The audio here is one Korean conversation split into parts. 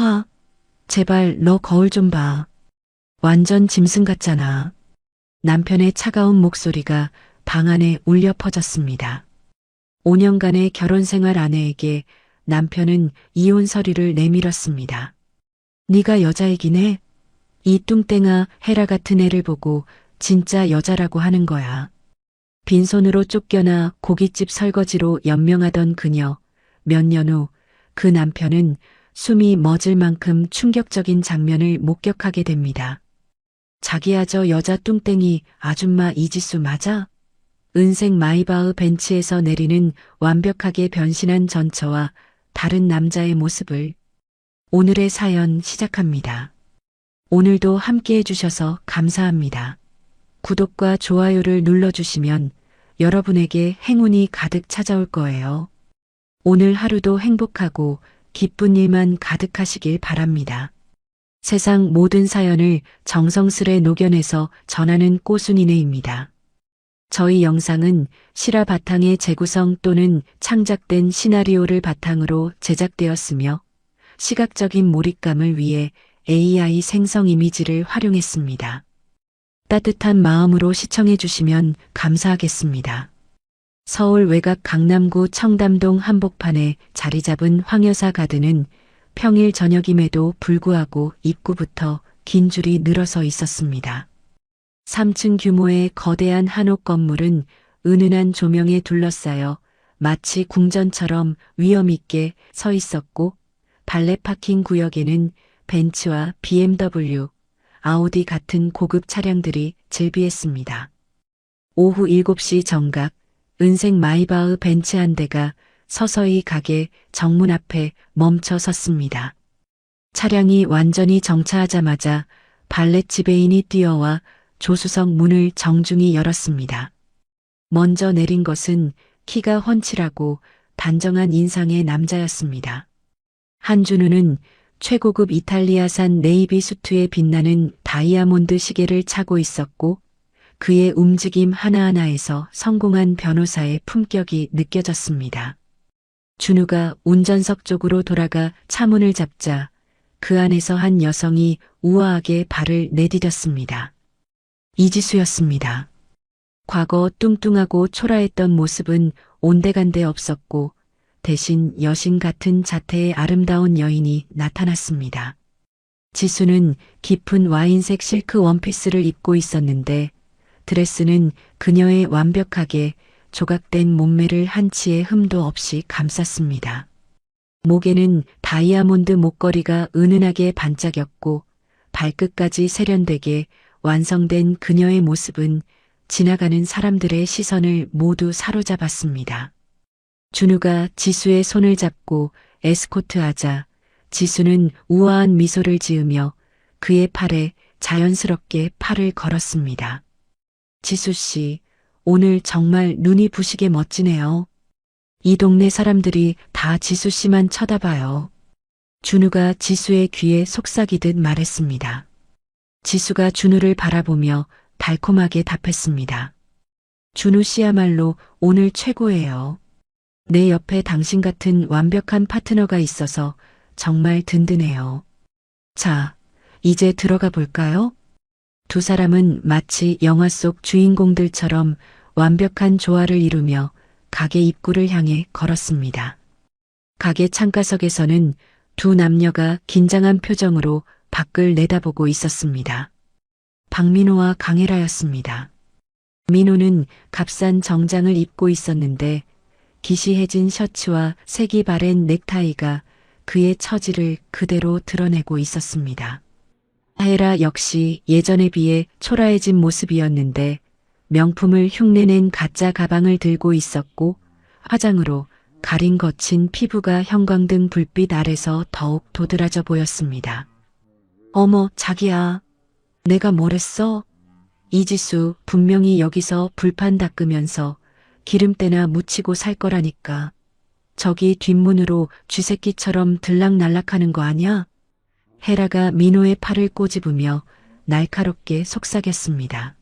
아, 제발 너 거울 좀 봐. 완전 짐승 같잖아. 남편의 차가운 목소리가 방 안에 울려 퍼졌습니다. 5년간의 결혼 생활 아내에게 남편은 이혼 서류를 내밀었습니다. 네가 여자이긴 해. 이 뚱땡아 헤라 같은 애를 보고 진짜 여자라고 하는 거야. 빈손으로 쫓겨나 고깃집 설거지로 연명하던 그녀. 몇 년 후 그 남편은 숨이 멎을 만큼 충격적인 장면을 목격하게 됩니다. 자기야 저 여자 뚱땡이 아줌마 이지수 맞아? 은색 마이바흐 벤츠에서 내리는 완벽하게 변신한 전처와 다른 남자의 모습을 오늘의 사연 시작합니다. 오늘도 함께 해주셔서 감사합니다. 구독과 좋아요를 눌러주시면 여러분에게 행운이 가득 찾아올 거예요. 오늘 하루도 행복하고 기쁜 일만 가득하시길 바랍니다. 세상 모든 사연을 정성스레 녹여내서 전하는 꼬순이네입니다. 저희 영상은 실화 바탕의 재구성 또는 창작된 시나리오를 바탕으로 제작되었으며 시각적인 몰입감을 위해 AI 생성 이미지를 활용했습니다. 따뜻한 마음으로 시청해 주시면 감사하겠습니다. 서울 외곽 강남구 청담동 한복판에 자리 잡은 황여사 가든은 평일 저녁임에도 불구하고 입구부터 긴 줄이 늘어서 있었습니다. 3층 규모의 거대한 한옥 건물은 은은한 조명에 둘러싸여 마치 궁전처럼 위엄있게 서 있었고 발레 파킹 구역에는 벤츠와 BMW, 아우디 같은 고급 차량들이 즐비했습니다. 오후 7시 정각 은색 마이바흐 벤츠 한 대가 서서히 가게 정문 앞에 멈춰 섰습니다. 차량이 완전히 정차하자마자 발렛 지배인이 뛰어와 조수석 문을 정중히 열었습니다. 먼저 내린 것은 키가 훤칠하고 단정한 인상의 남자였습니다. 한준우는 최고급 이탈리아산 네이비 수트에 빛나는 다이아몬드 시계를 차고 있었고 그의 움직임 하나하나에서 성공한 변호사의 품격이 느껴졌습니다. 준우가 운전석 쪽으로 돌아가 차문을 잡자 그 안에서 한 여성이 우아하게 발을 내디뎠습니다. 이지수였습니다. 과거 뚱뚱하고 초라했던 모습은 온데간데 없었고 대신 여신 같은 자태의 아름다운 여인이 나타났습니다. 지수는 깊은 와인색 실크 원피스를 입고 있었는데 드레스는 그녀의 완벽하게 조각된 몸매를 한치의 흠도 없이 감쌌습니다. 목에는 다이아몬드 목걸이가 은은하게 반짝였고 발끝까지 세련되게 완성된 그녀의 모습은 지나가는 사람들의 시선을 모두 사로잡았습니다. 준우가 지수의 손을 잡고 에스코트하자 지수는 우아한 미소를 지으며 그의 팔에 자연스럽게 팔을 걸었습니다. 지수 씨, 오늘 정말 눈이 부시게 멋지네요. 이 동네 사람들이 다 지수 씨만 쳐다봐요. 준우가 지수의 귀에 속삭이듯 말했습니다. 지수가 준우를 바라보며 달콤하게 답했습니다. 준우 씨야말로 오늘 최고예요. 내 옆에 당신 같은 완벽한 파트너가 있어서 정말 든든해요. 자, 이제 들어가 볼까요? 두 사람은 마치 영화 속 주인공들처럼 완벽한 조화를 이루며 가게 입구를 향해 걸었습니다. 가게 창가석에서는 두 남녀가 긴장한 표정으로 밖을 내다보고 있었습니다. 박민호와 강혜라였습니다. 민호는 값싼 정장을 입고 있었는데 기시해진 셔츠와 색이 바랜 넥타이가 그의 처지를 그대로 드러내고 있었습니다. 혜라 역시 예전에 비해 초라해진 모습이었는데 명품을 흉내낸 가짜 가방을 들고 있었고 화장으로 가린 거친 피부가 형광등 불빛 아래서 더욱 도드라져 보였습니다. 어머, 자기야. 내가 뭘 했어? 이지수 분명히 여기서 불판 닦으면서 기름때나 묻히고 살 거라니까. 저기 뒷문으로 쥐새끼처럼 들락날락하는 거 아냐? 헤라가 민호의 팔을 꼬집으며 날카롭게 속삭였습니다.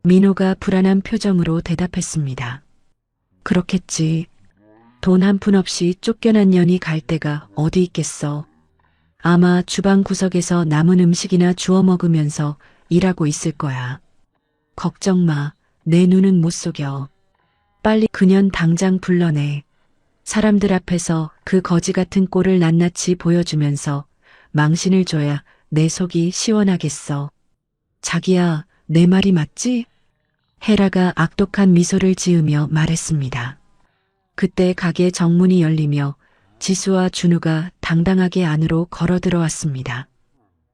민호가 불안한 표정으로 대답했습니다. 그렇겠지. 돈 한 푼 없이 쫓겨난 년이 갈 데가 어디 있겠어. 아마 주방 구석에서 남은 음식이나 주워 먹으면서 일하고 있을 거야. 걱정 마. 내 눈은 못 속여. 빨리 그년 당장 불러내. 사람들 앞에서 그 거지 같은 꼴을 낱낱이 보여주면서 망신을 줘야 내 속이 시원하겠어. 자기야, 내 말이 맞지? 헤라가 악독한 미소를 지으며 말했습니다. 그때 가게 정문이 열리며 지수와 준우가 당당하게 안으로 걸어 들어왔습니다.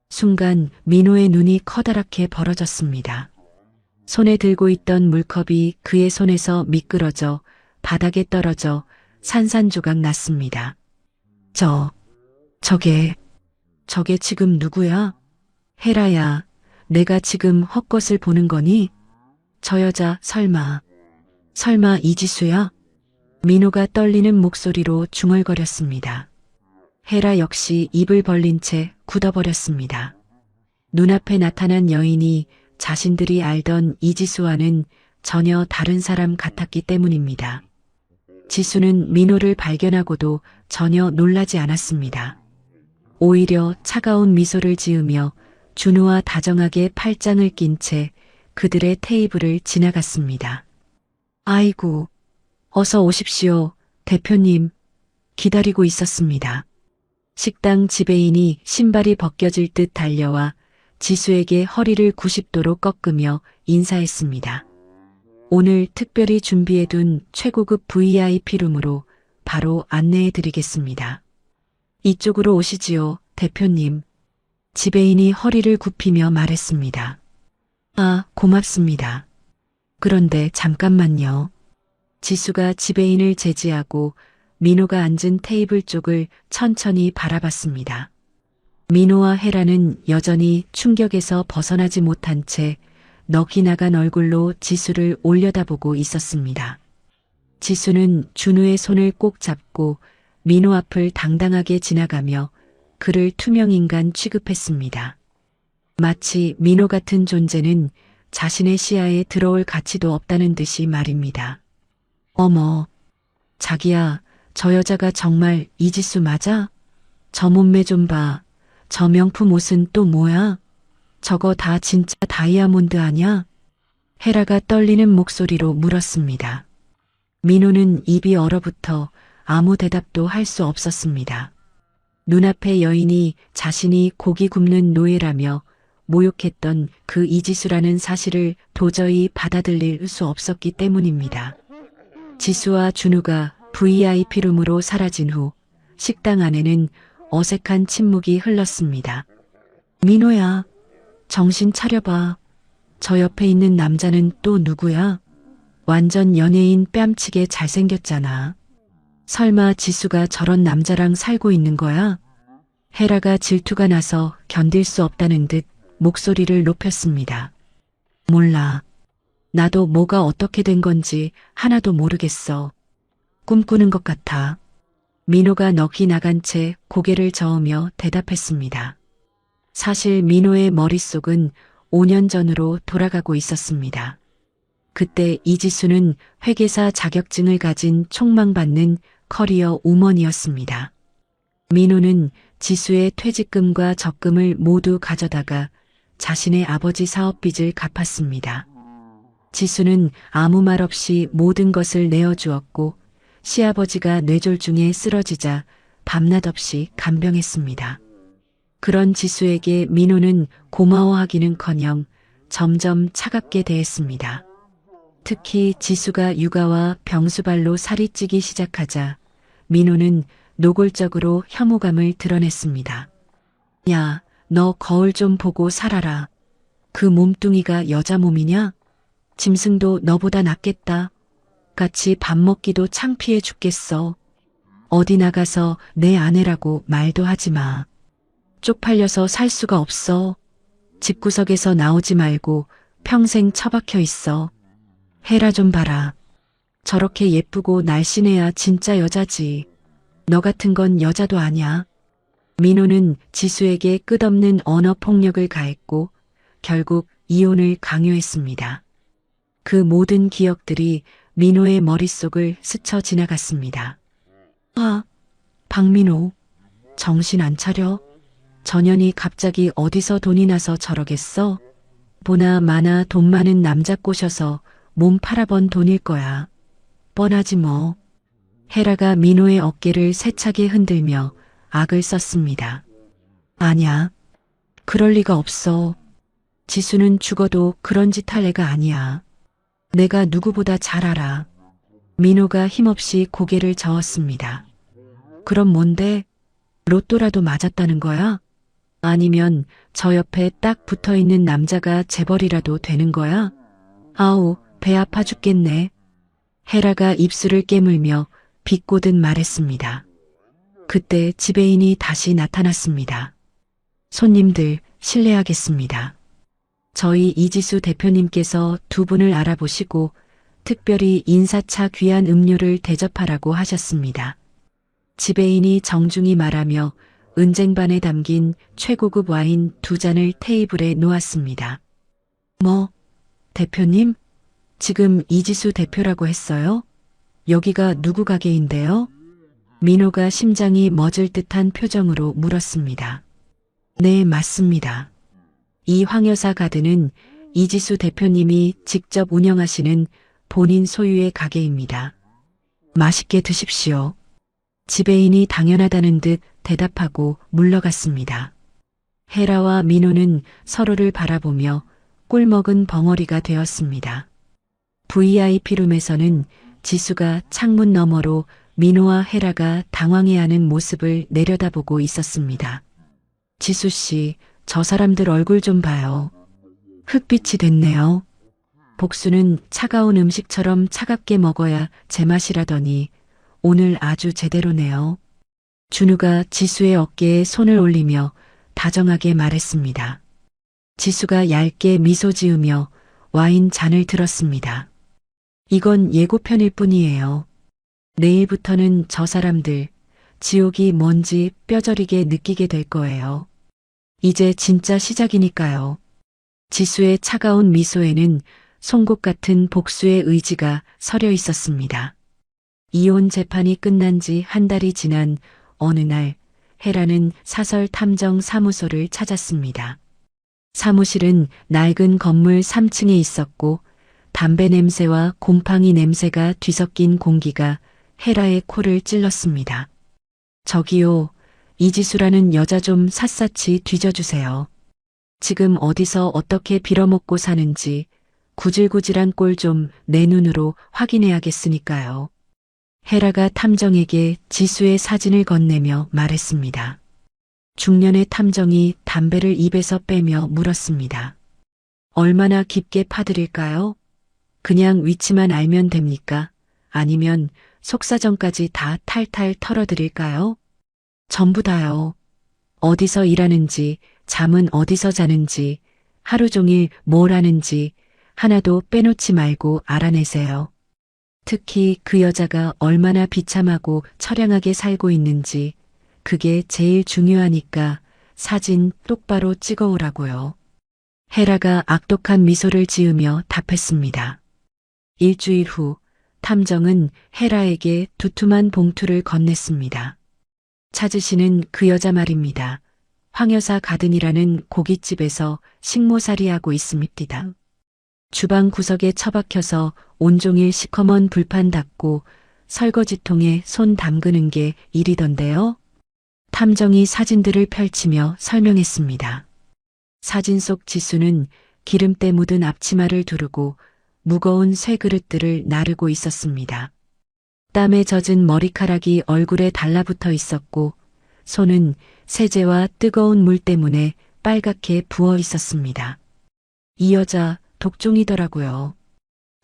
순간 민호의 눈이 커다랗게 벌어졌습니다. 손에 들고 있던 물컵이 그의 손에서 미끄러져 바닥에 떨어져 산산조각 났습니다. 저게 지금 누구야? 헤라야, 내가 지금 헛것을 보는 거니? 저 여자 설마 이지수야? 민호가 떨리는 목소리로 중얼거렸습니다. 헤라 역시 입을 벌린 채 굳어버렸습니다. 눈앞에 나타난 여인이 자신들이 알던 이지수와는 전혀 다른 사람 같았기 때문입니다. 지수는 민호를 발견하고도 전혀 놀라지 않았습니다. 오히려 차가운 미소를 지으며 준우와 다정하게 팔짱을 낀 채 그들의 테이블을 지나갔습니다. 아이고, 어서 오십시오, 대표님. 기다리고 있었습니다. 식당 지배인이 신발이 벗겨질 듯 달려와 지수에게 허리를 90도로 꺾으며 인사했습니다. 오늘 특별히 준비해둔 최고급 VIP룸으로 바로 안내해 드리겠습니다. 이쪽으로 오시지요, 대표님. 지배인이 허리를 굽히며 말했습니다. 아, 고맙습니다. 그런데 잠깐만요. 지수가 지배인을 제지하고 민호가 앉은 테이블 쪽을 천천히 바라봤습니다. 민호와 헤라는 여전히 충격에서 벗어나지 못한 채 넋이 나간 얼굴로 지수를 올려다보고 있었습니다. 지수는 준우의 손을 꼭 잡고 민호 앞을 당당하게 지나가며 그를 투명인간 취급했습니다. 마치 민호 같은 존재는 자신의 시야에 들어올 가치도 없다는 듯이 말입니다. 어머, 자기야, 저 여자가 정말 이지수 맞아? 저 몸매 좀 봐. 저 명품 옷은 또 뭐야? 저거 다 진짜 다이아몬드 아냐? 헤라가 떨리는 목소리로 물었습니다. 민호는 입이 얼어붙어 아무 대답도 할 수 없었습니다. 눈앞의 여인이 자신이 고기 굽는 노예라며 모욕했던 그 이지수라는 사실을 도저히 받아들일 수 없었기 때문입니다. 지수와 준우가 VIP룸으로 사라진 후 식당 안에는 어색한 침묵이 흘렀습니다. 민호야, 정신 차려봐. 저 옆에 있는 남자는 또 누구야? 완전 연예인 뺨치게 잘생겼잖아. 설마 지수가 저런 남자랑 살고 있는 거야? 헤라가 질투가 나서 견딜 수 없다는 듯 목소리를 높였습니다. 몰라. 나도 뭐가 어떻게 된 건지 하나도 모르겠어. 꿈꾸는 것 같아. 민호가 넋이 나간 채 고개를 저으며 대답했습니다. 사실 민호의 머릿속은 5년 전으로 돌아가고 있었습니다. 그때 이지수는 회계사 자격증을 가진 촉망받는 커리어 우먼이었습니다. 민호는 지수의 퇴직금과 적금을 모두 가져다가 자신의 아버지 사업 빚을 갚았습니다. 지수는 아무 말 없이 모든 것을 내어주었고 시아버지가 뇌졸중에 쓰러지자 밤낮 없이 간병했습니다. 그런 지수에게 민호는 고마워하기는커녕 점점 차갑게 대했습니다. 특히 지수가 육아와 병수발로 살이 찌기 시작하자 민호는 노골적으로 혐오감을 드러냈습니다. 야, 너 거울 좀 보고 살아라. 그 몸뚱이가 여자 몸이냐? 짐승도 너보다 낫겠다. 같이 밥 먹기도 창피해 죽겠어. 어디 나가서 내 아내라고 말도 하지 마. 쪽팔려서 살 수가 없어. 집구석에서 나오지 말고 평생 처박혀 있어. 헤라 좀 봐라. 저렇게 예쁘고 날씬해야 진짜 여자지. 너 같은 건 여자도 아냐. 민호는 지수에게 끝없는 언어 폭력을 가했고 결국 이혼을 강요했습니다. 그 모든 기억들이 민호의 머릿속을 스쳐 지나갔습니다. 아, 박민호, 정신 안 차려? 전현이 갑자기 어디서 돈이 나서 저러겠어? 보나 마나 돈 많은 남자 꼬셔서 몸 팔아번 돈일 거야. 뻔하지 뭐. 헤라가 민호의 어깨를 세차게 흔들며 악을 썼습니다. 아냐. 그럴 리가 없어. 지수는 죽어도 그런 짓 할 애가 아니야. 내가 누구보다 잘 알아. 민호가 힘없이 고개를 저었습니다. 그럼 뭔데? 로또라도 맞았다는 거야? 아니면 저 옆에 딱 붙어있는 남자가 재벌이라도 되는 거야? 아우, 배 아파 죽겠네. 헤라가 입술을 깨물며 비꼬듯 말했습니다. 그때 지배인이 다시 나타났습니다. 손님들, 실례하겠습니다. 저희 이지수 대표님께서 두 분을 알아보시고 특별히 인사차 귀한 음료를 대접하라고 하셨습니다. 지배인이 정중히 말하며 은쟁반에 담긴 최고급 와인 2잔을 테이블에 놓았습니다. 뭐, 대표님? 지금 이지수 대표라고 했어요? 여기가 누구 가게인데요? 민호가 심장이 멎을 듯한 표정으로 물었습니다. 네, 맞습니다. 이 황여사 가든은 이지수 대표님이 직접 운영하시는 본인 소유의 가게입니다. 맛있게 드십시오. 지배인이 당연하다는 듯 대답하고 물러갔습니다. 헤라와 민호는 서로를 바라보며 꿀먹은 벙어리가 되었습니다. VIP룸에서는 지수가 창문 너머로 민호와 헤라가 당황해하는 모습을 내려다보고 있었습니다. 지수 씨, 저 사람들 얼굴 좀 봐요. 흑빛이 됐네요. 복수는 차가운 음식처럼 차갑게 먹어야 제맛이라더니 오늘 아주 제대로네요. 준우가 지수의 어깨에 손을 올리며 다정하게 말했습니다. 지수가 얇게 미소 지으며 와인 잔을 들었습니다. 이건 예고편일 뿐이에요. 내일부터는 저 사람들 지옥이 뭔지 뼈저리게 느끼게 될 거예요. 이제 진짜 시작이니까요. 지수의 차가운 미소에는 송곳 같은 복수의 의지가 서려 있었습니다. 이혼 재판이 끝난 지 한 달이 지난 어느 날 헤라는 사설 탐정 사무소를 찾았습니다. 사무실은 낡은 건물 3층에 있었고 담배 냄새와 곰팡이 냄새가 뒤섞인 공기가 헤라의 코를 찔렀습니다. 저기요, 이지수라는 여자 좀 샅샅이 뒤져주세요. 지금 어디서 어떻게 빌어먹고 사는지 구질구질한 꼴 좀 내 눈으로 확인해야겠으니까요. 헤라가 탐정에게 지수의 사진을 건네며 말했습니다. 중년의 탐정이 담배를 입에서 빼며 물었습니다. 얼마나 깊게 파드릴까요? 그냥 위치만 알면 됩니까? 아니면 속사정까지 다 탈탈 털어드릴까요? 전부 다요. 어디서 일하는지, 잠은 어디서 자는지, 하루 종일 뭘 하는지 하나도 빼놓지 말고 알아내세요. 특히 그 여자가 얼마나 비참하고 처량하게 살고 있는지 그게 제일 중요하니까 사진 똑바로 찍어오라고요. 헤라가 악독한 미소를 지으며 답했습니다. 일주일 후 탐정은 헤라에게 두툼한 봉투를 건넸습니다. 찾으시는 그 여자 말입니다. 황여사 가든이라는 고깃집에서 식모살이하고 있습니다. 주방 구석에 처박혀서 온종일 시커먼 불판 닦고 설거지통에 손 담그는 게 일이던데요. 탐정이 사진들을 펼치며 설명했습니다. 사진 속 지수는 기름때 묻은 앞치마를 두르고 무거운 쇠 그릇들을 나르고 있었습니다. 땀에 젖은 머리카락이 얼굴에 달라붙어 있었고 손은 세제와 뜨거운 물 때문에 빨갛게 부어 있었습니다. 이 여자 독종이더라고요.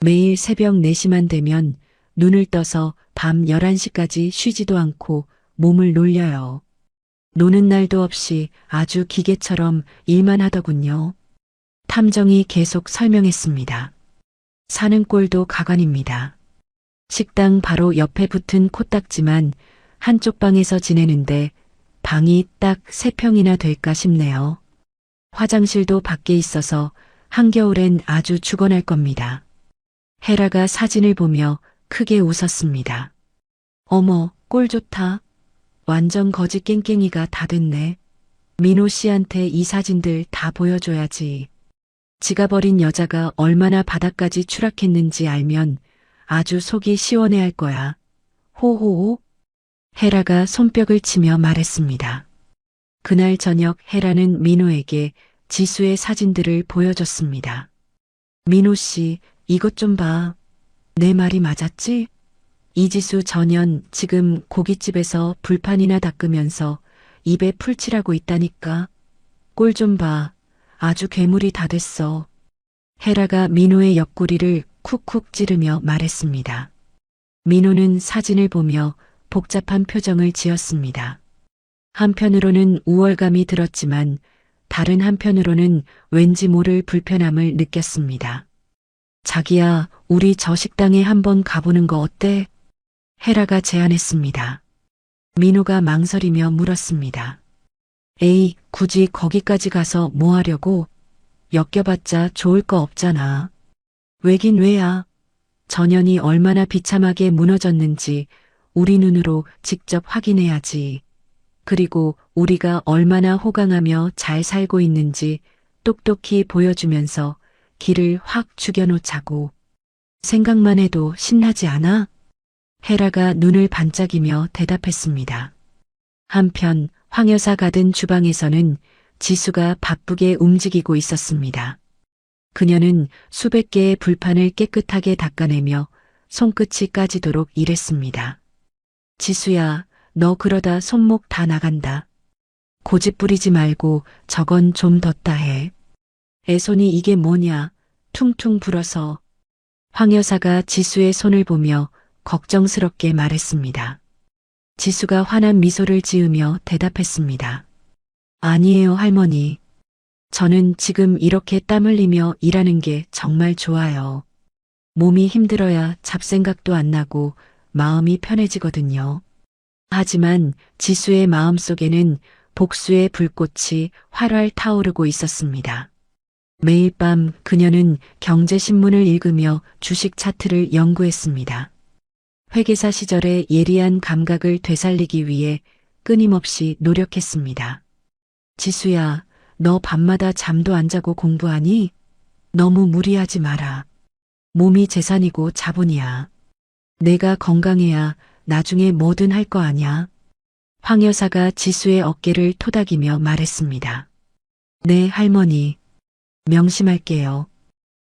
매일 새벽 4시만 되면 눈을 떠서 밤 11시까지 쉬지도 않고 몸을 놀려요. 노는 날도 없이 아주 기계처럼 일만 하더군요. 탐정이 계속 설명했습니다. 사는 꼴도 가관입니다. 식당 바로 옆에 붙은 코딱지만 한쪽 방에서 지내는데 방이 딱 3평이나 될까 싶네요. 화장실도 밖에 있어서 한겨울엔 아주 죽어날 겁니다. 헤라가 사진을 보며 크게 웃었습니다. 어머, 꼴 좋다. 완전 거지 깽깽이가 다 됐네. 민호 씨한테 이 사진들 다 보여줘야지. 지가 버린 여자가 얼마나 바닥까지 추락했는지 알면 아주 속이 시원해할 거야. 호호호. 헤라가 손뼉을 치며 말했습니다. 그날 저녁 헤라는 민호에게 지수의 사진들을 보여줬습니다. 민호 씨, 이것 좀 봐. 내 말이 맞았지? 이지수 전현 지금 고깃집에서 불판이나 닦으면서 입에 풀칠하고 있다니까. 꼴 좀 봐. 아주 괴물이 다 됐어. 헤라가 민호의 옆구리를 쿡쿡 찌르며 말했습니다. 민호는 사진을 보며 복잡한 표정을 지었습니다. 한편으로는 우월감이 들었지만 다른 한편으로는 왠지 모를 불편함을 느꼈습니다. 자기야, 우리 저 식당에 한번 가보는 거 어때? 헤라가 제안했습니다. 민호가 망설이며 물었습니다. 에이, 굳이 거기까지 가서 뭐 하려고? 엮여봤자 좋을 거 없잖아. 왜긴 왜야. 전현이 얼마나 비참하게 무너졌는지 우리 눈으로 직접 확인해야지. 그리고 우리가 얼마나 호강하며 잘 살고 있는지 똑똑히 보여주면서 길을 확 죽여놓자고. 생각만 해도 신나지 않아? 헤라가 눈을 반짝이며 대답했습니다. 한편 황 여사 가든 주방에서는 지수가 바쁘게 움직이고 있었습니다. 그녀는 수백 개의 불판을 깨끗하게 닦아내며 손끝이 까지도록 일했습니다. 지수야, 너 그러다 손목 다 나간다. 고집 부리지 말고 저건 좀 뒀다 해. 애손이 이게 뭐냐, 퉁퉁 불어서. 황 여사가 지수의 손을 보며 걱정스럽게 말했습니다. 지수가 환한 미소를 지으며 대답했습니다. 아니에요, 할머니. 저는 지금 이렇게 땀 흘리며 일하는 게 정말 좋아요. 몸이 힘들어야 잡생각도 안 나고 마음이 편해지거든요. 하지만 지수의 마음속에는 복수의 불꽃이 활활 타오르고 있었습니다. 매일 밤 그녀는 경제신문을 읽으며 주식 차트를 연구했습니다. 회계사 시절의 예리한 감각을 되살리기 위해 끊임없이 노력했습니다. 지수야, 너 밤마다 잠도 안 자고 공부하니? 너무 무리하지 마라. 몸이 재산이고 자본이야. 내가 건강해야 나중에 뭐든 할 거 아냐. 황 여사가 지수의 어깨를 토닥이며 말했습니다. 네, 할머니. 명심할게요.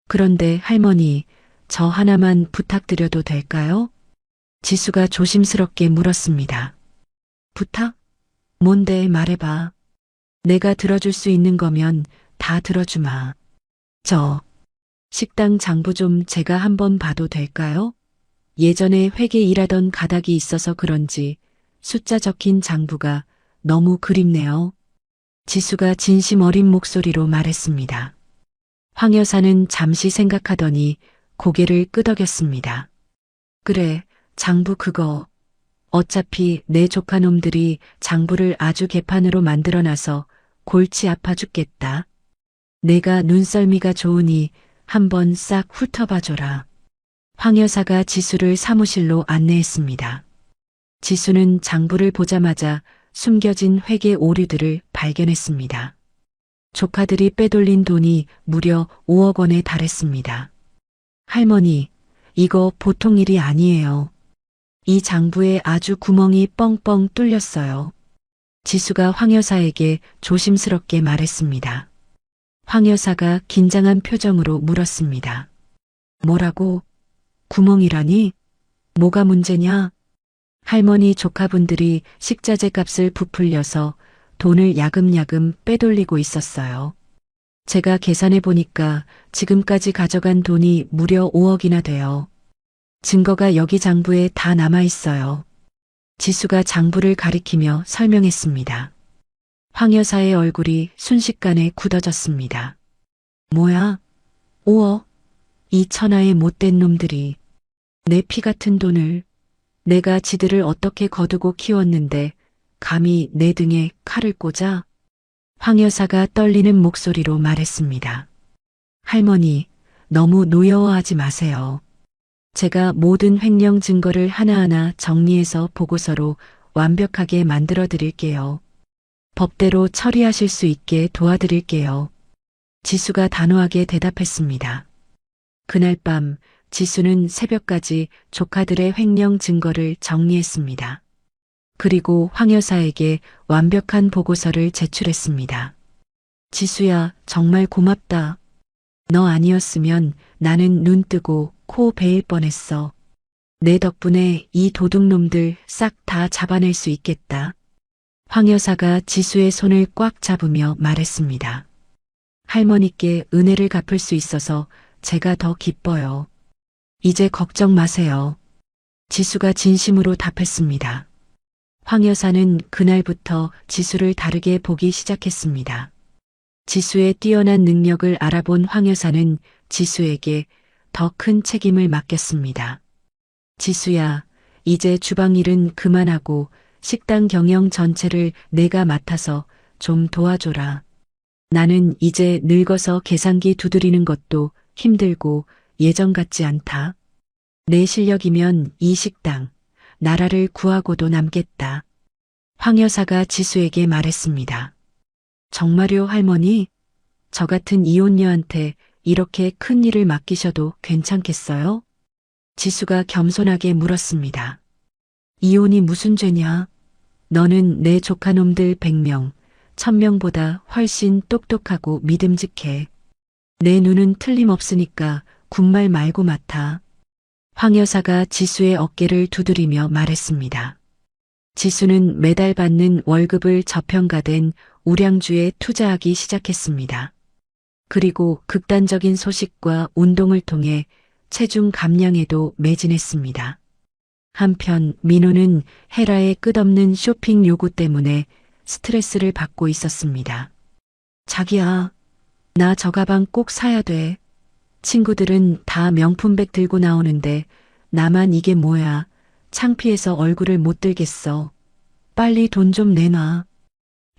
그런데 할머니, 저 하나만 부탁드려도 될까요? 지수가 조심스럽게 물었습니다. 부탁? 뭔데 말해봐. 내가 들어줄 수 있는 거면 다 들어주마. 저 식당 장부 좀 제가 한번 봐도 될까요? 예전에 회계 일하던 가닥이 있어서 그런지 숫자 적힌 장부가 너무 그립네요. 지수가 진심 어린 목소리로 말했습니다. 황 여사는 잠시 생각하더니 고개를 끄덕였습니다. 그래, 장부 그거. 어차피 내 조카놈들이 장부를 아주 개판으로 만들어놔서 골치 아파 죽겠다. 내가 눈썰미가 좋으니 한번 싹 훑어봐줘라. 황 여사가 지수를 사무실로 안내했습니다. 지수는 장부를 보자마자 숨겨진 회계 오류들을 발견했습니다. 조카들이 빼돌린 돈이 무려 5억 원에 달했습니다. 할머니, 이거 보통 일이 아니에요. 이 장부에 아주 구멍이 뻥뻥 뚫렸어요. 지수가 황 여사에게 조심스럽게 말했습니다. 황 여사가 긴장한 표정으로 물었습니다. 뭐라고? 구멍이라니? 뭐가 문제냐? 할머니 조카분들이 식자재 값을 부풀려서 돈을 야금야금 빼돌리고 있었어요. 제가 계산해 보니까 지금까지 가져간 돈이 무려 5억이나 돼요. 증거가 여기 장부에 다 남아 있어요. 지수가 장부를 가리키며 설명했습니다. 황 여사의 얼굴이 순식간에 굳어졌습니다. 뭐야? 5억? 이 천하의 못된 놈들이 내 피 같은 돈을, 내가 지들을 어떻게 거두고 키웠는데 감히 내 등에 칼을 꽂아? 황 여사가 떨리는 목소리로 말했습니다. 할머니, 너무 노여워하지 마세요. 제가 모든 횡령 증거를 하나하나 정리해서 보고서로 완벽하게 만들어 드릴게요. 법대로 처리하실 수 있게 도와드릴게요. 지수가 단호하게 대답했습니다. 그날 밤 지수는 새벽까지 조카들의 횡령 증거를 정리했습니다. 그리고 황 여사에게 완벽한 보고서를 제출했습니다. 지수야, 정말 고맙다. 너 아니었으면 나는 눈 뜨고 코 베일 뻔했어. 내 덕분에 이 도둑놈들 싹 다 잡아낼 수 있겠다. 황 여사가 지수의 손을 꽉 잡으며 말했습니다. 할머니께 은혜를 갚을 수 있어서 제가 더 기뻐요. 이제 걱정 마세요. 지수가 진심으로 답했습니다. 황 여사는 그날부터 지수를 다르게 보기 시작했습니다. 지수의 뛰어난 능력을 알아본 황 여사는 지수에게 더 큰 책임을 맡겼습니다. 지수야, 이제 주방 일은 그만하고 식당 경영 전체를 내가 맡아서 좀 도와줘라. 나는 이제 늙어서 계산기 두드리는 것도 힘들고 예전 같지 않다. 내 실력이면 이 식당, 나라를 구하고도 남겠다. 황 여사가 지수에게 말했습니다. 정말요, 할머니? 저 같은 이혼녀한테 이렇게 큰 일을 맡기셔도 괜찮겠어요? 지수가 겸손하게 물었습니다. 이혼이 무슨 죄냐? 너는 내 조카놈들 100명, 1000명보다 훨씬 똑똑하고 믿음직해. 내 눈은 틀림없으니까 군말 말고 맡아. 황 여사가 지수의 어깨를 두드리며 말했습니다. 지수는 매달 받는 월급을 저평가된 우량주에 투자하기 시작했습니다. 그리고 극단적인 소식과 운동을 통해 체중 감량에도 매진했습니다. 한편 민호는 헤라의 끝없는 쇼핑 요구 때문에 스트레스를 받고 있었습니다. 자기야, 나 저 가방 꼭 사야 돼. 친구들은 다 명품백 들고 나오는데 나만 이게 뭐야. 창피해서 얼굴을 못 들겠어. 빨리 돈 좀 내놔.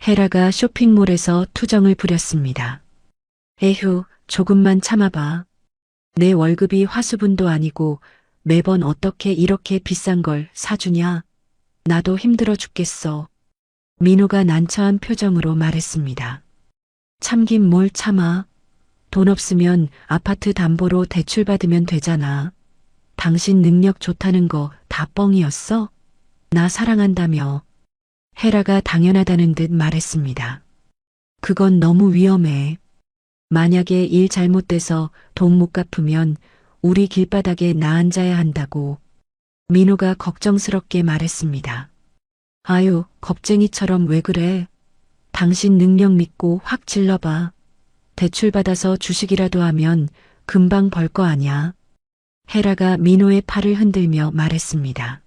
헤라가 쇼핑몰에서 투정을 부렸습니다. 에휴, 조금만 참아봐. 내 월급이 화수분도 아니고 매번 어떻게 이렇게 비싼 걸 사주냐. 나도 힘들어 죽겠어. 민호가 난처한 표정으로 말했습니다. 참긴 뭘 참아. 돈 없으면 아파트 담보로 대출 받으면 되잖아. 당신 능력 좋다는 거 다 뻥이었어? 나 사랑한다며. 헤라가 당연하다는 듯 말했습니다. 그건 너무 위험해. 만약에 일 잘못돼서 돈 못 갚으면 우리 길바닥에 나 앉아야 한다고. 민호가 걱정스럽게 말했습니다. 아유, 겁쟁이처럼 왜 그래? 당신 능력 믿고 확 질러봐. 대출받아서 주식이라도 하면 금방 벌 거 아냐. 헤라가 민호의 팔을 흔들며 말했습니다.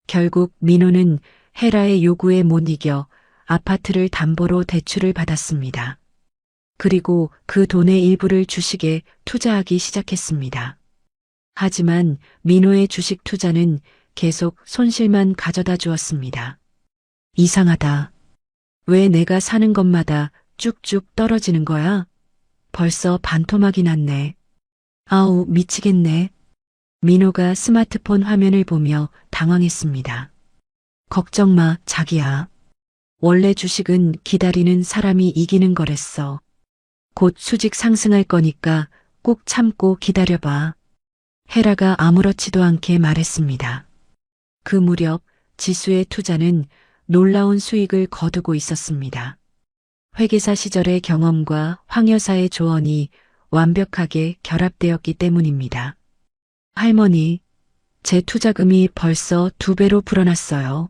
결국 민호는 헤라의 요구에 못 이겨 아파트를 담보로 대출을 받았습니다. 그리고 그 돈의 일부를 주식에 투자하기 시작했습니다. 하지만 민호의 주식 투자는 계속 손실만 가져다 주었습니다. 이상하다. 왜 내가 사는 것마다 쭉쭉 떨어지는 거야? 벌써 반토막이 났네. 아우, 미치겠네. 민호가 스마트폰 화면을 보며 당황했습니다. 걱정 마, 자기야. 원래 주식은 기다리는 사람이 이기는 거랬어. 곧 수직 상승할 거니까 꼭 참고 기다려봐. 헤라가 아무렇지도 않게 말했습니다. 그 무렵 지수의 투자는 놀라운 수익을 거두고 있었습니다. 회계사 시절의 경험과 황 여사의 조언이 완벽하게 결합되었기 때문입니다. 할머니, 제 투자금이 벌써 2배로 불어났어요.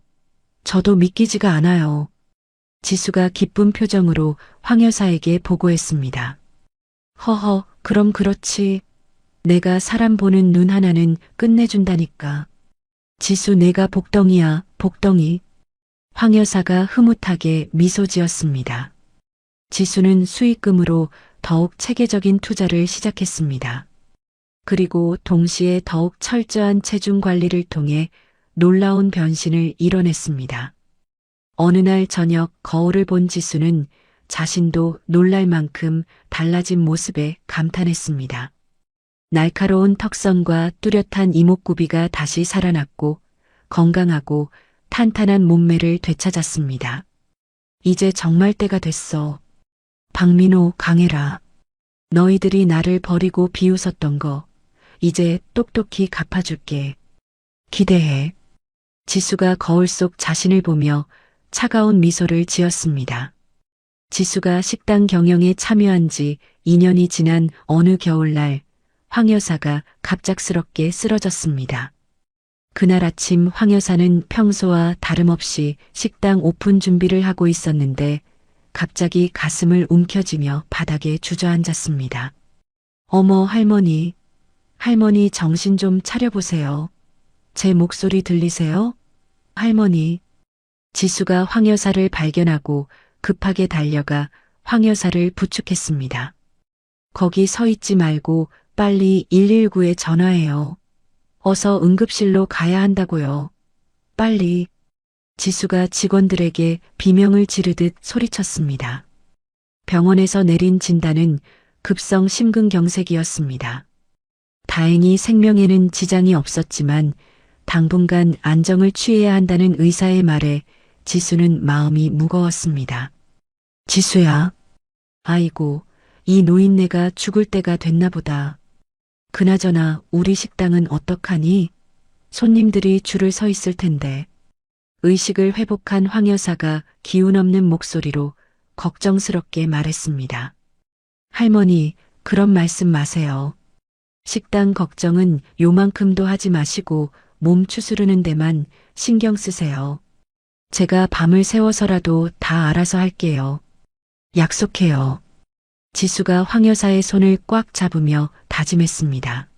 저도 믿기지가 않아요. 지수가 기쁜 표정으로 황 여사에게 보고했습니다. 허허, 그럼 그렇지. 내가 사람 보는 눈 하나는 끝내준다니까. 지수, 내가 복덩이야, 복덩이. 황 여사가 흐뭇하게 미소 지었습니다. 지수는 수익금으로 더욱 체계적인 투자를 시작했습니다. 그리고 동시에 더욱 철저한 체중 관리를 통해 놀라운 변신을 이뤄냈습니다. 어느 날 저녁 거울을 본 지수는 자신도 놀랄 만큼 달라진 모습에 감탄했습니다. 날카로운 턱선과 뚜렷한 이목구비가 다시 살아났고 건강하고 탄탄한 몸매를 되찾았습니다. 이제 정말 때가 됐어. 박민호, 강혜라. 너희들이 나를 버리고 비웃었던 거 이제 똑똑히 갚아줄게. 기대해. 지수가 거울 속 자신을 보며 차가운 미소를 지었습니다. 지수가 식당 경영에 참여한 지 2년이 지난 어느 겨울날 황 여사가 갑작스럽게 쓰러졌습니다. 그날 아침 황 여사는 평소와 다름없이 식당 오픈 준비를 하고 있었는데 갑자기 가슴을 움켜쥐며 바닥에 주저앉았습니다. 어머, 할머니. 할머니 정신 좀 차려보세요. 제 목소리 들리세요? 할머니. 지수가 황 여사를 발견하고 급하게 달려가 황 여사를 부축했습니다. 거기 서 있지 말고 빨리 119에 전화해요. 어서 응급실로 가야 한다고요. 빨리. 지수가 직원들에게 비명을 지르듯 소리쳤습니다. 병원에서 내린 진단은 급성 심근경색이었습니다. 다행히 생명에는 지장이 없었지만 당분간 안정을 취해야 한다는 의사의 말에 지수는 마음이 무거웠습니다. 지수야. 아이고, 이 노인네가 죽을 때가 됐나 보다. 그나저나 우리 식당은 어떡하니? 손님들이 줄을 서 있을 텐데. 의식을 회복한 황 여사가 기운 없는 목소리로 걱정스럽게 말했습니다. 할머니, 그런 말씀 마세요. 식당 걱정은 요만큼도 하지 마시고 몸 추스르는 데만 신경 쓰세요. 제가 밤을 새워서라도 다 알아서 할게요. 약속해요. 지수가 황 여사의 손을 꽉 잡으며 다짐했습니다.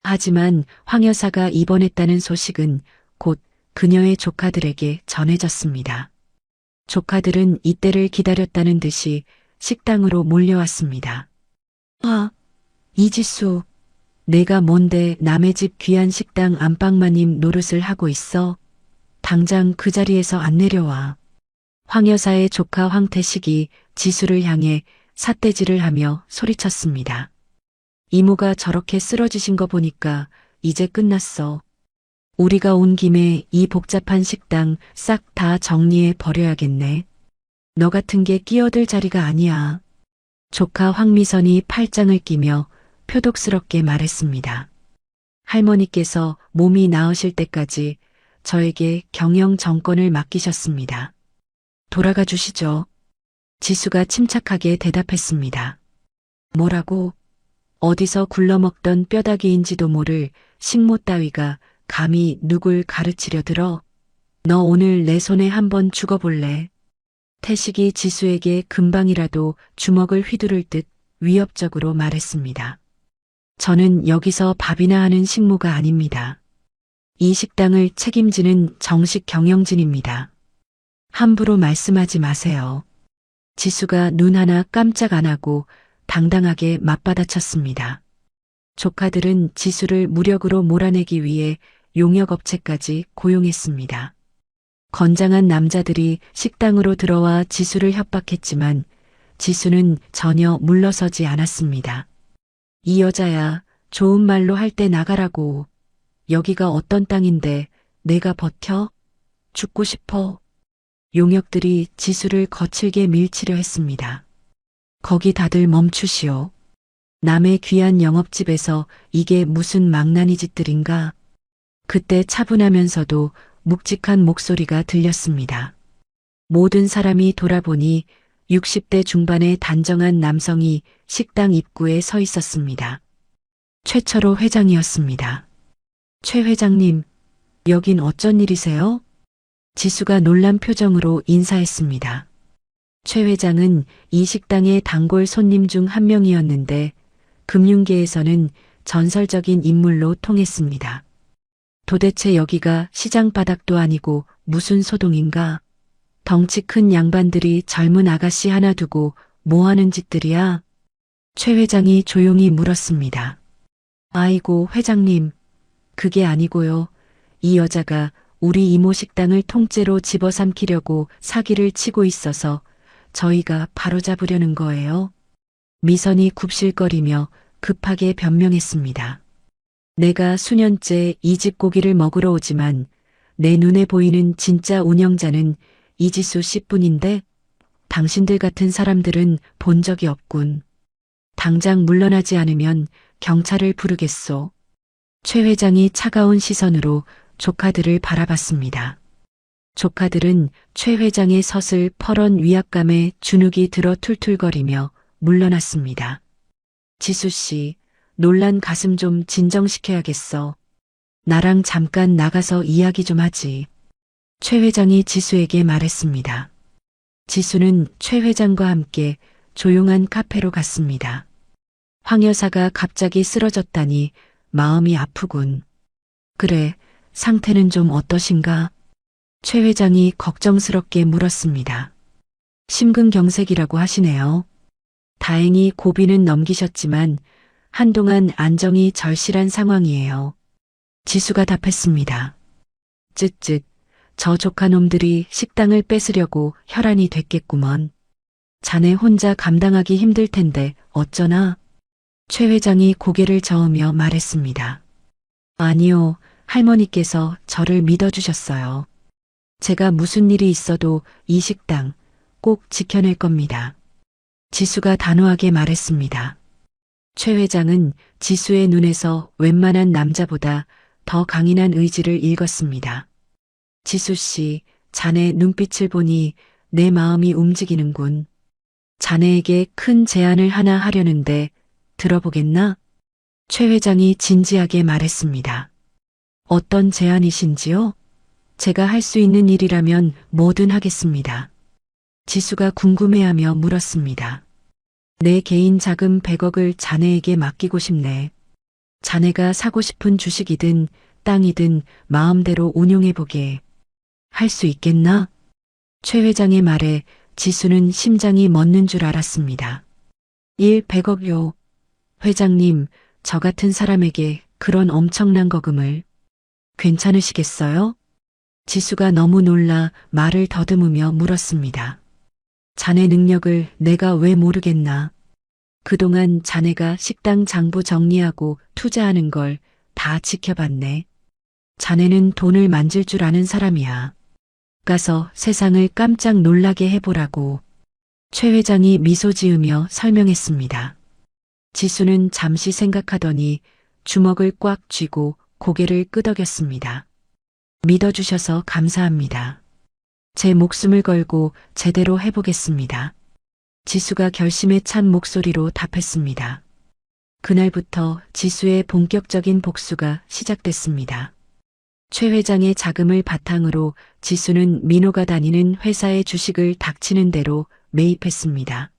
하지만 황 여사가 입원했다는 소식은 곧 그녀의 조카들에게 전해졌습니다. 조카들은 이때를 기다렸다는 듯이 식당으로 몰려왔습니다. 아, 이지수. 내가 뭔데 남의 집 귀한 식당 안방마님 노릇을 하고 있어? 당장 그 자리에서 안 내려와. 황 여사의 조카 황태식이 지수를 향해 삿대질을 하며 소리쳤습니다. 이모가 저렇게 쓰러지신 거 보니까 이제 끝났어. 우리가 온 김에 이 복잡한 식당 싹 다 정리해 버려야겠네. 너 같은 게 끼어들 자리가 아니야. 조카 황미선이 팔짱을 끼며 표독스럽게 말했습니다. 할머니께서 몸이 나으실 때까지 저에게 경영 정권을 맡기셨습니다. 돌아가 주시죠. 지수가 침착하게 대답했습니다. 뭐라고? 어디서 굴러먹던 뼈다귀인지도 모를 식모 따위가 감히 누굴 가르치려 들어? 너 오늘 내 손에 한번 죽어볼래? 태식이 지수에게 금방이라도 주먹을 휘두를 듯 위협적으로 말했습니다. 저는 여기서 밥이나 하는 식모가 아닙니다. 이 식당을 책임지는 정식 경영진입니다. 함부로 말씀하지 마세요. 지수가 눈 하나 깜짝 안 하고 당당하게 맞받아쳤습니다. 조카들은 지수를 무력으로 몰아내기 위해 용역업체까지 고용했습니다. 건장한 남자들이 식당으로 들어와 지수를 협박했지만 지수는 전혀 물러서지 않았습니다. 이 여자야, 좋은 말로 할 때 나가라고. 여기가 어떤 땅인데 내가 버텨? 죽고 싶어. 용역들이 지수를 거칠게 밀치려 했습니다. 거기 다들 멈추시오. 남의 귀한 영업집에서 이게 무슨 망나니 짓들인가? 그때 차분하면서도 묵직한 목소리가 들렸습니다. 모든 사람이 돌아보니 60대 중반의 단정한 남성이 식당 입구에 서 있었습니다. 최철호 회장이었습니다. 최 회장님, 여긴 어쩐 일이세요? 지수가 놀란 표정으로 인사했습니다. 최 회장은 이 식당의 단골 손님 중 한 명이었는데 금융계에서는 전설적인 인물로 통했습니다. 도대체 여기가 시장 바닥도 아니고 무슨 소동인가? 덩치 큰 양반들이 젊은 아가씨 하나 두고 뭐 하는 짓들이야? 최 회장이 조용히 물었습니다. 아이고, 회장님. 그게 아니고요. 이 여자가 우리 이모 식당을 통째로 집어삼키려고 사기를 치고 있어서 저희가 바로잡으려는 거예요. 미선이 굽실거리며 급하게 변명했습니다. 내가 수년째 이 집 고기를 먹으러 오지만 내 눈에 보이는 진짜 운영자는 이지수 씨뿐인데 당신들 같은 사람들은 본 적이 없군. 당장 물러나지 않으면 경찰을 부르겠소. 최 회장이 차가운 시선으로 조카들을 바라봤습니다. 조카들은 최 회장의 서슬 펄언 위압감에 주눅이 들어 툴툴거리며 물러났습니다. 지수 씨, 놀란 가슴 좀 진정시켜야겠어. 나랑 잠깐 나가서 이야기 좀 하지. 최 회장이 지수에게 말했습니다. 지수는 최 회장과 함께 조용한 카페로 갔습니다. 황 여사가 갑자기 쓰러졌다니 마음이 아프군. 그래, 상태는 좀 어떠신가? 최 회장이 걱정스럽게 물었습니다. 심근경색이라고 하시네요. 다행히 고비는 넘기셨지만 한동안 안정이 절실한 상황이에요. 지수가 답했습니다. 쯧쯧, 저 조카놈들이 식당을 뺏으려고 혈안이 됐겠구먼. 자네 혼자 감당하기 힘들 텐데 어쩌나? 최 회장이 고개를 저으며 말했습니다. 아니요, 할머니께서 저를 믿어주셨어요. 제가 무슨 일이 있어도 이 식당 꼭 지켜낼 겁니다. 지수가 단호하게 말했습니다. 최 회장은 지수의 눈에서 웬만한 남자보다 더 강인한 의지를 읽었습니다. 지수 씨, 자네 눈빛을 보니 내 마음이 움직이는군. 자네에게 큰 제안을 하나 하려는데 들어보겠나? 최 회장이 진지하게 말했습니다. 어떤 제안이신지요? 제가 할 수 있는 일이라면 뭐든 하겠습니다. 지수가 궁금해하며 물었습니다. 내 개인 자금 100억을 자네에게 맡기고 싶네. 자네가 사고 싶은 주식이든 땅이든 마음대로 운용해보게. 할 수 있겠나? 최 회장의 말에 지수는 심장이 멎는 줄 알았습니다. 100억요. 회장님, 저 같은 사람에게 그런 엄청난 거금을. 괜찮으시겠어요? 지수가 너무 놀라 말을 더듬으며 물었습니다. 자네 능력을 내가 왜 모르겠나? 그동안 자네가 식당 장부 정리하고 투자하는 걸 다 지켜봤네. 자네는 돈을 만질 줄 아는 사람이야. 가서 세상을 깜짝 놀라게 해보라고. 최 회장이 미소 지으며 설명했습니다. 지수는 잠시 생각하더니 주먹을 꽉 쥐고 고개를 끄덕였습니다. 믿어주셔서 감사합니다. 제 목숨을 걸고 제대로 해보겠습니다. 지수가 결심에 찬 목소리로 답했습니다. 그날부터 지수의 본격적인 복수가 시작됐습니다. 최 회장의 자금을 바탕으로 지수는 민호가 다니는 회사의 주식을 닥치는 대로 매입했습니다.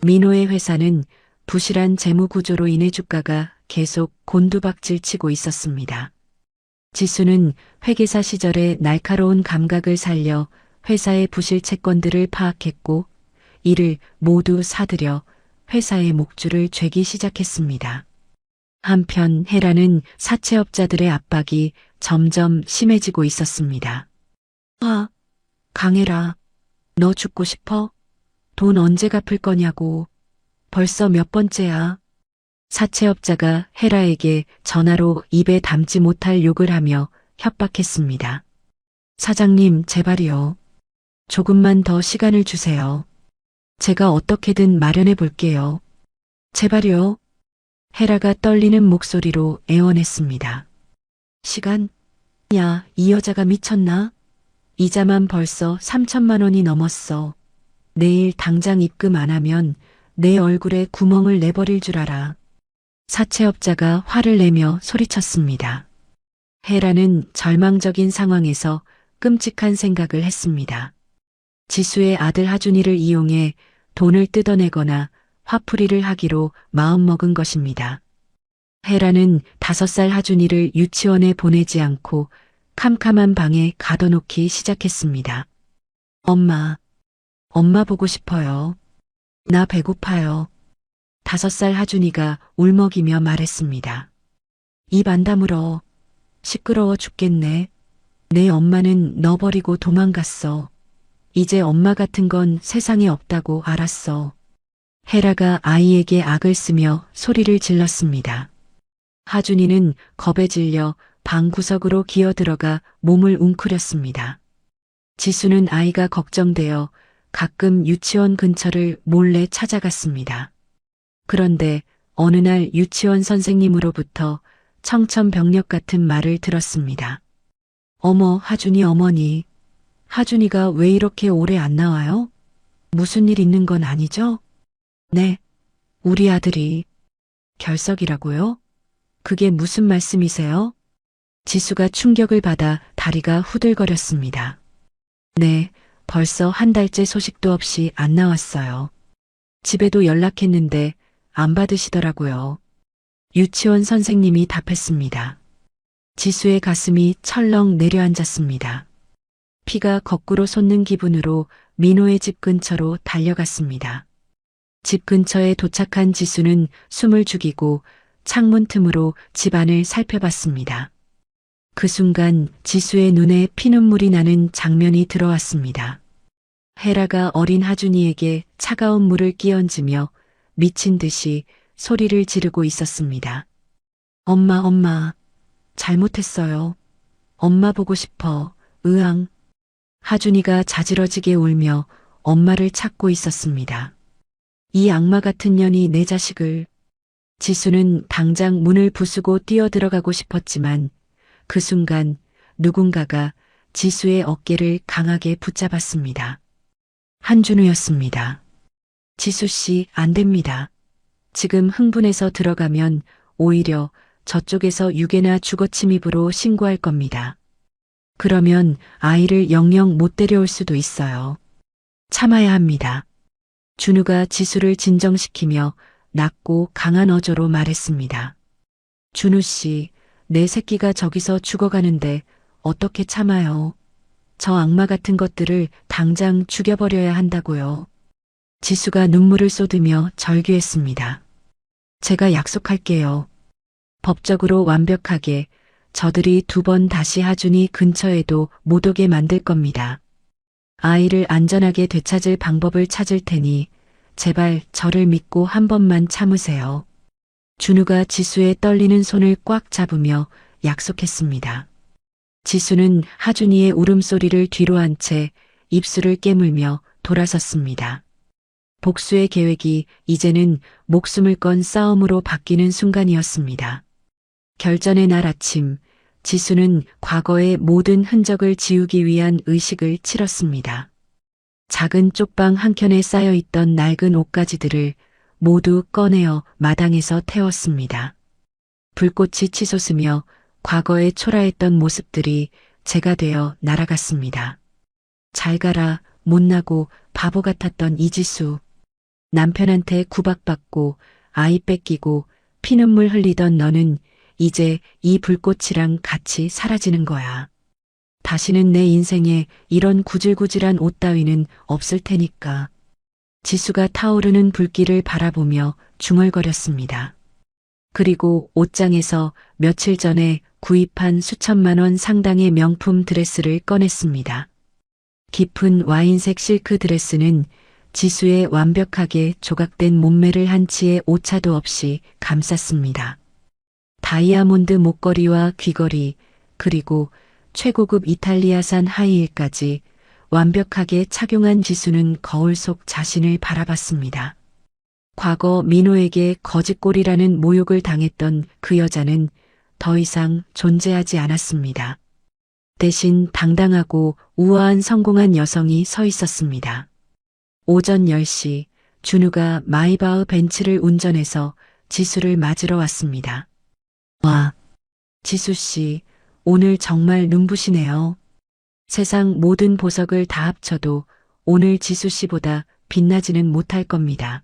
민호의 회사는 부실한 재무 구조로 인해 주가가 계속 곤두박질 치고 있었습니다. 지수는 회계사 시절의 날카로운 감각을 살려 회사의 부실 채권들을 파악했고 이를 모두 사들여 회사의 목줄을 죄기 시작했습니다. 한편 헤라는 사채업자들의 압박이 점점 심해지고 있었습니다. 강혜라, 너 죽고 싶어? 돈 언제 갚을 거냐고. 벌써 몇 번째야. 사채업자가 헤라에게 전화로 입에 담지 못할 욕을 하며 협박했습니다. 사장님, 제발이요. 조금만 더 시간을 주세요. 제가 어떻게든 마련해 볼게요. 제발요. 헤라가 떨리는 목소리로 애원했습니다. 시간? 야, 이 여자가 미쳤나? 이자만 벌써 3천만 원이 넘었어. 내일 당장 입금 안 하면 내 얼굴에 구멍을 내버릴 줄 알아. 사채업자가 화를 내며 소리쳤습니다. 헤라는 절망적인 상황에서 끔찍한 생각을 했습니다. 지수의 아들 하준이를 이용해 돈을 뜯어내거나 화풀이를 하기로 마음먹은 것입니다. 헤라는 5살 하준이를 유치원에 보내지 않고 캄캄한 방에 가둬놓기 시작했습니다. 엄마 보고 싶어요. 나 배고파요. 5살 하준이가 울먹이며 말했습니다. 입 안 다물어. 시끄러워 죽겠네. 내 엄마는 너 버리고 도망갔어. 이제 엄마 같은 건 세상에 없다고 알았어. 헤라가 아이에게 악을 쓰며 소리를 질렀습니다. 하준이는 겁에 질려 방 구석으로 기어들어가 몸을 웅크렸습니다. 지수는 아이가 걱정되어 가끔 유치원 근처를 몰래 찾아갔습니다. 그런데 어느 날 유치원 선생님으로부터 청천벽력 같은 말을 들었습니다. 어머, 하준이 어머니. 하준이가 왜 이렇게 오래 안 나와요? 무슨 일 있는 건 아니죠? 네, 우리 아들이. 결석이라고요? 그게 무슨 말씀이세요? 지수가 충격을 받아 다리가 후들거렸습니다. 네, 벌써 한 달째 소식도 없이 안 나왔어요. 집에도 연락했는데 안 받으시더라고요. 유치원 선생님이 답했습니다. 지수의 가슴이 철렁 내려앉았습니다. 피가 거꾸로 솟는 기분으로 민호의 집 근처로 달려갔습니다. 집 근처에 도착한 지수는 숨을 죽이고 창문 틈으로 집안을 살펴봤습니다. 그 순간 지수의 눈에 피눈물이 나는 장면이 들어왔습니다. 헤라가 어린 하준이에게 차가운 물을 끼얹으며 미친 듯이 소리를 지르고 있었습니다. 엄마, 엄마, 잘못했어요. 엄마 보고 싶어, 으앙. 하준이가 자지러지게 울며 엄마를 찾고 있었습니다. 이 악마 같은 년이 내 자식을. 지수는 당장 문을 부수고 뛰어들어가고 싶었지만 그 순간 누군가가 지수의 어깨를 강하게 붙잡았습니다. 한준우였습니다. 지수 씨, 안 됩니다. 지금 흥분해서 들어가면 오히려 저쪽에서 유괴나 주거침입으로 신고할 겁니다. 그러면 아이를 영영 못 데려올 수도 있어요. 참아야 합니다. 준우가 지수를 진정시키며 낮고 강한 어조로 말했습니다. 준우 씨, 내 새끼가 저기서 죽어가는데 어떻게 참아요? 저 악마 같은 것들을 당장 죽여버려야 한다고요. 지수가 눈물을 쏟으며 절규했습니다. 제가 약속할게요. 법적으로 완벽하게 저들이 2번 다시 하준이 근처에도 못 오게 만들 겁니다. 아이를 안전하게 되찾을 방법을 찾을 테니 제발 저를 믿고 한 번만 참으세요. 준우가 지수의 떨리는 손을 꽉 잡으며 약속했습니다. 지수는 하준이의 울음소리를 뒤로 한 채 입술을 깨물며 돌아섰습니다. 복수의 계획이 이제는 목숨을 건 싸움으로 바뀌는 순간이었습니다. 결전의 날 아침, 지수는 과거의 모든 흔적을 지우기 위한 의식을 치렀습니다. 작은 쪽방 한켠에 쌓여있던 낡은 옷가지들을 모두 꺼내어 마당에서 태웠습니다. 불꽃이 치솟으며 과거에 초라했던 모습들이 재가 되어 날아갔습니다. 잘 가라, 못나고 바보 같았던 이지수. 남편한테 구박받고 아이 뺏기고 피눈물 흘리던 너는 이제 이 불꽃이랑 같이 사라지는 거야. 다시는 내 인생에 이런 구질구질한 옷 따위는 없을 테니까. 지수가 타오르는 불길을 바라보며 중얼거렸습니다. 그리고 옷장에서 며칠 전에 구입한 수천만 원 상당의 명품 드레스를 꺼냈습니다. 깊은 와인색 실크 드레스는 지수의 완벽하게 조각된 몸매를 한치의 오차도 없이 감쌌습니다. 다이아몬드 목걸이와 귀걸이, 그리고 최고급 이탈리아산 하이힐까지 완벽하게 착용한 지수는 거울 속 자신을 바라봤습니다. 과거 민호에게 거짓골이라는 모욕을 당했던 그 여자는 더 이상 존재하지 않았습니다. 대신 당당하고 우아한 성공한 여성이 서 있었습니다. 오전 10시 준우가 마이바흐 벤츠를 운전해서 지수를 맞으러 왔습니다. 와, 지수씨, 오늘 정말 눈부시네요. 세상 모든 보석을 다 합쳐도 오늘 지수씨보다 빛나지는 못할 겁니다.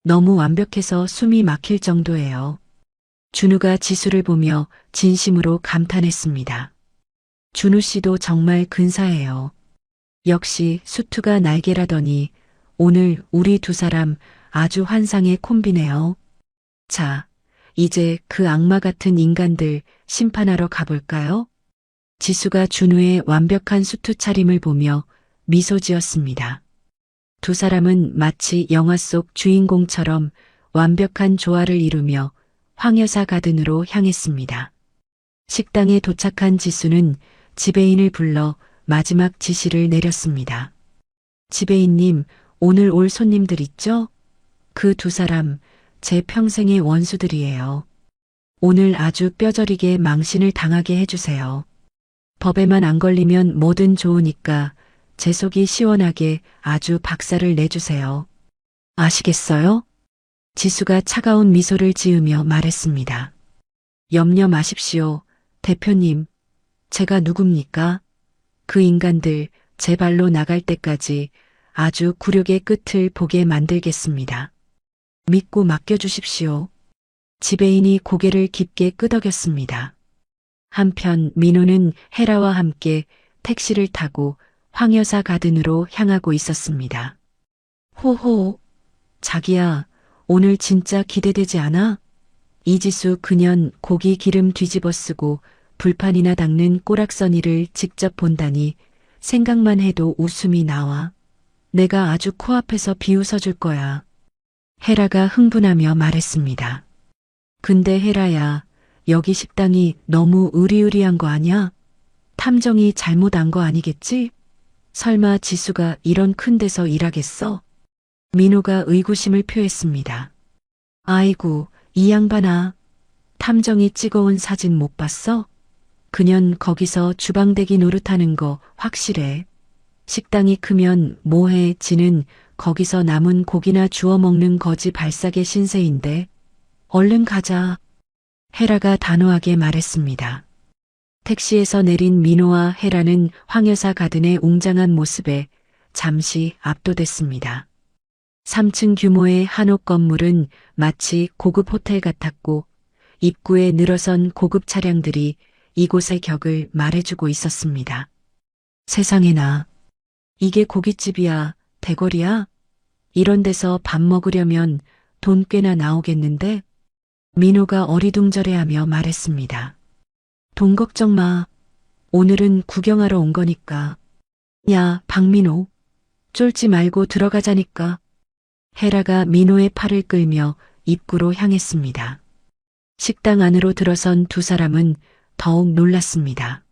너무 완벽해서 숨이 막힐 정도예요. 준우가 지수를 보며 진심으로 감탄했습니다. 준우씨도 정말 근사해요. 역시 수투가 날개라더니 오늘 우리 두 사람 아주 환상의 콤비네요. 자, 이제 그 악마 같은 인간들 심판하러 가볼까요? 지수가 준우의 완벽한 수투 차림을 보며 미소 지었습니다. 두 사람은 마치 영화 속 주인공처럼 완벽한 조화를 이루며 황여사 가든으로 향했습니다. 식당에 도착한 지수는 지배인을 불러 마지막 지시를 내렸습니다. 지배인님, 오늘 올 손님들 있죠? 그 두 사람, 제 평생의 원수들이에요. 오늘 아주 뼈저리게 망신을 당하게 해주세요. 법에만 안 걸리면 뭐든 좋으니까 제 속이 시원하게 아주 박살을 내주세요. 아시겠어요? 지수가 차가운 미소를 지으며 말했습니다. 염려 마십시오, 대표님. 제가 누굽니까? 그 인간들 제 발로 나갈 때까지 아주 굴욕의 끝을 보게 만들겠습니다. 믿고 맡겨주십시오. 지배인이 고개를 깊게 끄덕였습니다. 한편 민호는 헤라와 함께 택시를 타고 황여사 가든으로 향하고 있었습니다. 호호, 자기야, 오늘 진짜 기대되지 않아? 이지수 그년 고기 기름 뒤집어 쓰고 불판이나 닦는 꼬락서니를 직접 본다니 생각만 해도 웃음이 나와. 내가 아주 코앞에서 비웃어 줄 거야. 헤라가 흥분하며 말했습니다. 근데 헤라야, 여기 식당이 너무 으리으리한 거 아냐? 탐정이 잘못한 거 아니겠지? 설마 지수가 이런 큰 데서 일하겠어? 민호가 의구심을 표했습니다. 아이고, 이 양반아. 탐정이 찍어온 사진 못 봤어? 그년 거기서 주방대기 노릇하는 거 확실해. 식당이 크면 뭐해, 지는 거기서 남은 고기나 주워 먹는 거지 발사계 신세인데. 얼른 가자. 헤라가 단호하게 말했습니다. 택시에서 내린 민호와 헤라는 황여사 가든의 웅장한 모습에 잠시 압도됐습니다. 3층 규모의 한옥 건물은 마치 고급 호텔 같았고 입구에 늘어선 고급 차량들이 이곳의 격을 말해주고 있었습니다. 세상에나, 이게 고깃집이야, 대거리야? 이런 데서 밥 먹으려면 돈 꽤나 나오겠는데? 민호가 어리둥절해하며 말했습니다. 돈 걱정 마. 오늘은 구경하러 온 거니까. 야, 박민호. 쫄지 말고 들어가자니까. 헤라가 민호의 팔을 끌며 입구로 향했습니다. 식당 안으로 들어선 두 사람은 더욱 놀랐습니다.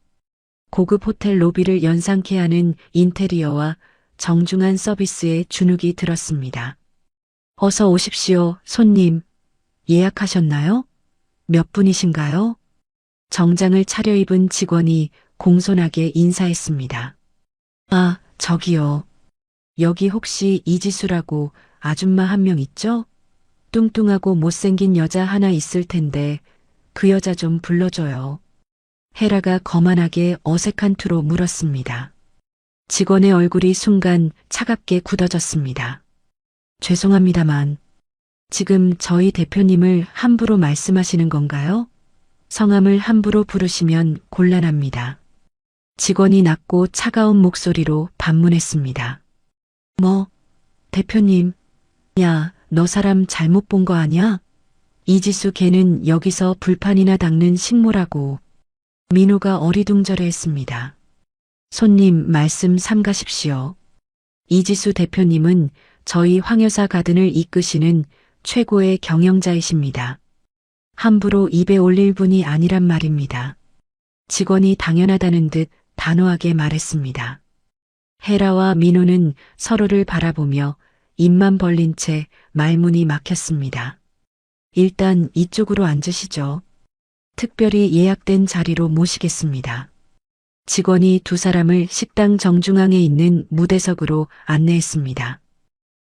고급 호텔 로비를 연상케 하는 인테리어와 정중한 서비스에 주눅이 들었습니다. 어서 오십시오, 손님. 예약하셨나요? 몇 분이신가요? 정장을 차려입은 직원이 공손하게 인사했습니다. 아, 저기요. 여기 혹시 이지수라고 아줌마 한 명 있죠? 뚱뚱하고 못생긴 여자 하나 있을 텐데 그 여자 좀 불러줘요. 헤라가 거만하게 어색한 투로 물었습니다. 직원의 얼굴이 순간 차갑게 굳어졌습니다. 죄송합니다만 지금 저희 대표님을 함부로 말씀하시는 건가요? 성함을 함부로 부르시면 곤란합니다. 직원이 낮고 차가운 목소리로 반문했습니다. 뭐, 대표님, 야, 너 사람 잘못 본 거 아냐? 이지수 걔는 여기서 불판이나 닦는 식모라고. 민호가 어리둥절해했습니다. 손님 말씀 삼가십시오. 이지수 대표님은 저희 황여사 가든을 이끄시는 최고의 경영자이십니다. 함부로 입에 올릴 분이 아니란 말입니다. 직원이 당연하다는 듯 단호하게 말했습니다. 헤라와 민호는 서로를 바라보며 입만 벌린 채 말문이 막혔습니다. 일단 이쪽으로 앉으시죠. 특별히 예약된 자리로 모시겠습니다. 직원이 두 사람을 식당 정중앙에 있는 무대석으로 안내했습니다.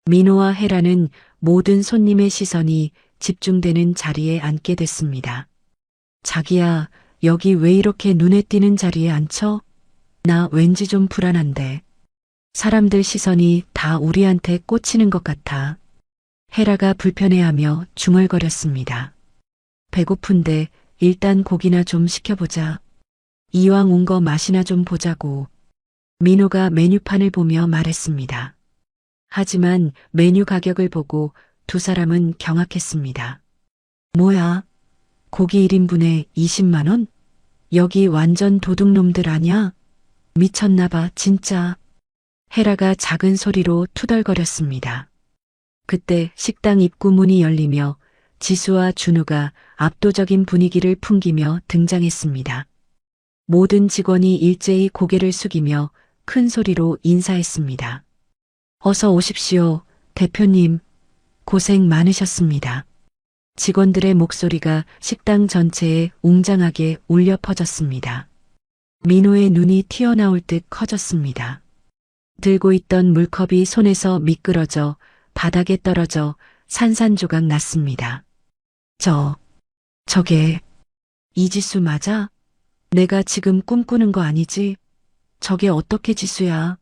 민호와 헤라는 모든 손님의 시선이 집중되는 자리에 앉게 됐습니다. 자기야, 여기 왜 이렇게 눈에 띄는 자리에 앉혀? 나 왠지 좀 불안한데. 사람들 시선이 다 우리한테 꽂히는 것 같아. 헤라가 불편해하며 중얼거렸습니다. 배고픈데 일단 고기나 좀 시켜보자. 이왕 온 거 맛이나 좀 보자고. 민호가 메뉴판을 보며 말했습니다. 하지만 메뉴 가격을 보고 두 사람은 경악했습니다. 뭐야? 고기 1인분에 20만 원? 여기 완전 도둑놈들 아냐? 미쳤나봐, 진짜. 헤라가 작은 소리로 투덜거렸습니다. 그때 식당 입구 문이 열리며 지수와 준우가 압도적인 분위기를 풍기며 등장했습니다. 모든 직원이 일제히 고개를 숙이며 큰 소리로 인사했습니다. 어서 오십시오, 대표님. 고생 많으셨습니다. 직원들의 목소리가 식당 전체에 웅장하게 울려 퍼졌습니다. 민호의 눈이 튀어나올 듯 커졌습니다. 들고 있던 물컵이 손에서 미끄러져 바닥에 떨어져 산산조각 났습니다. 저게 이지수 맞아? 내가 지금 꿈꾸는 거 아니지? 저게 어떻게 지수야?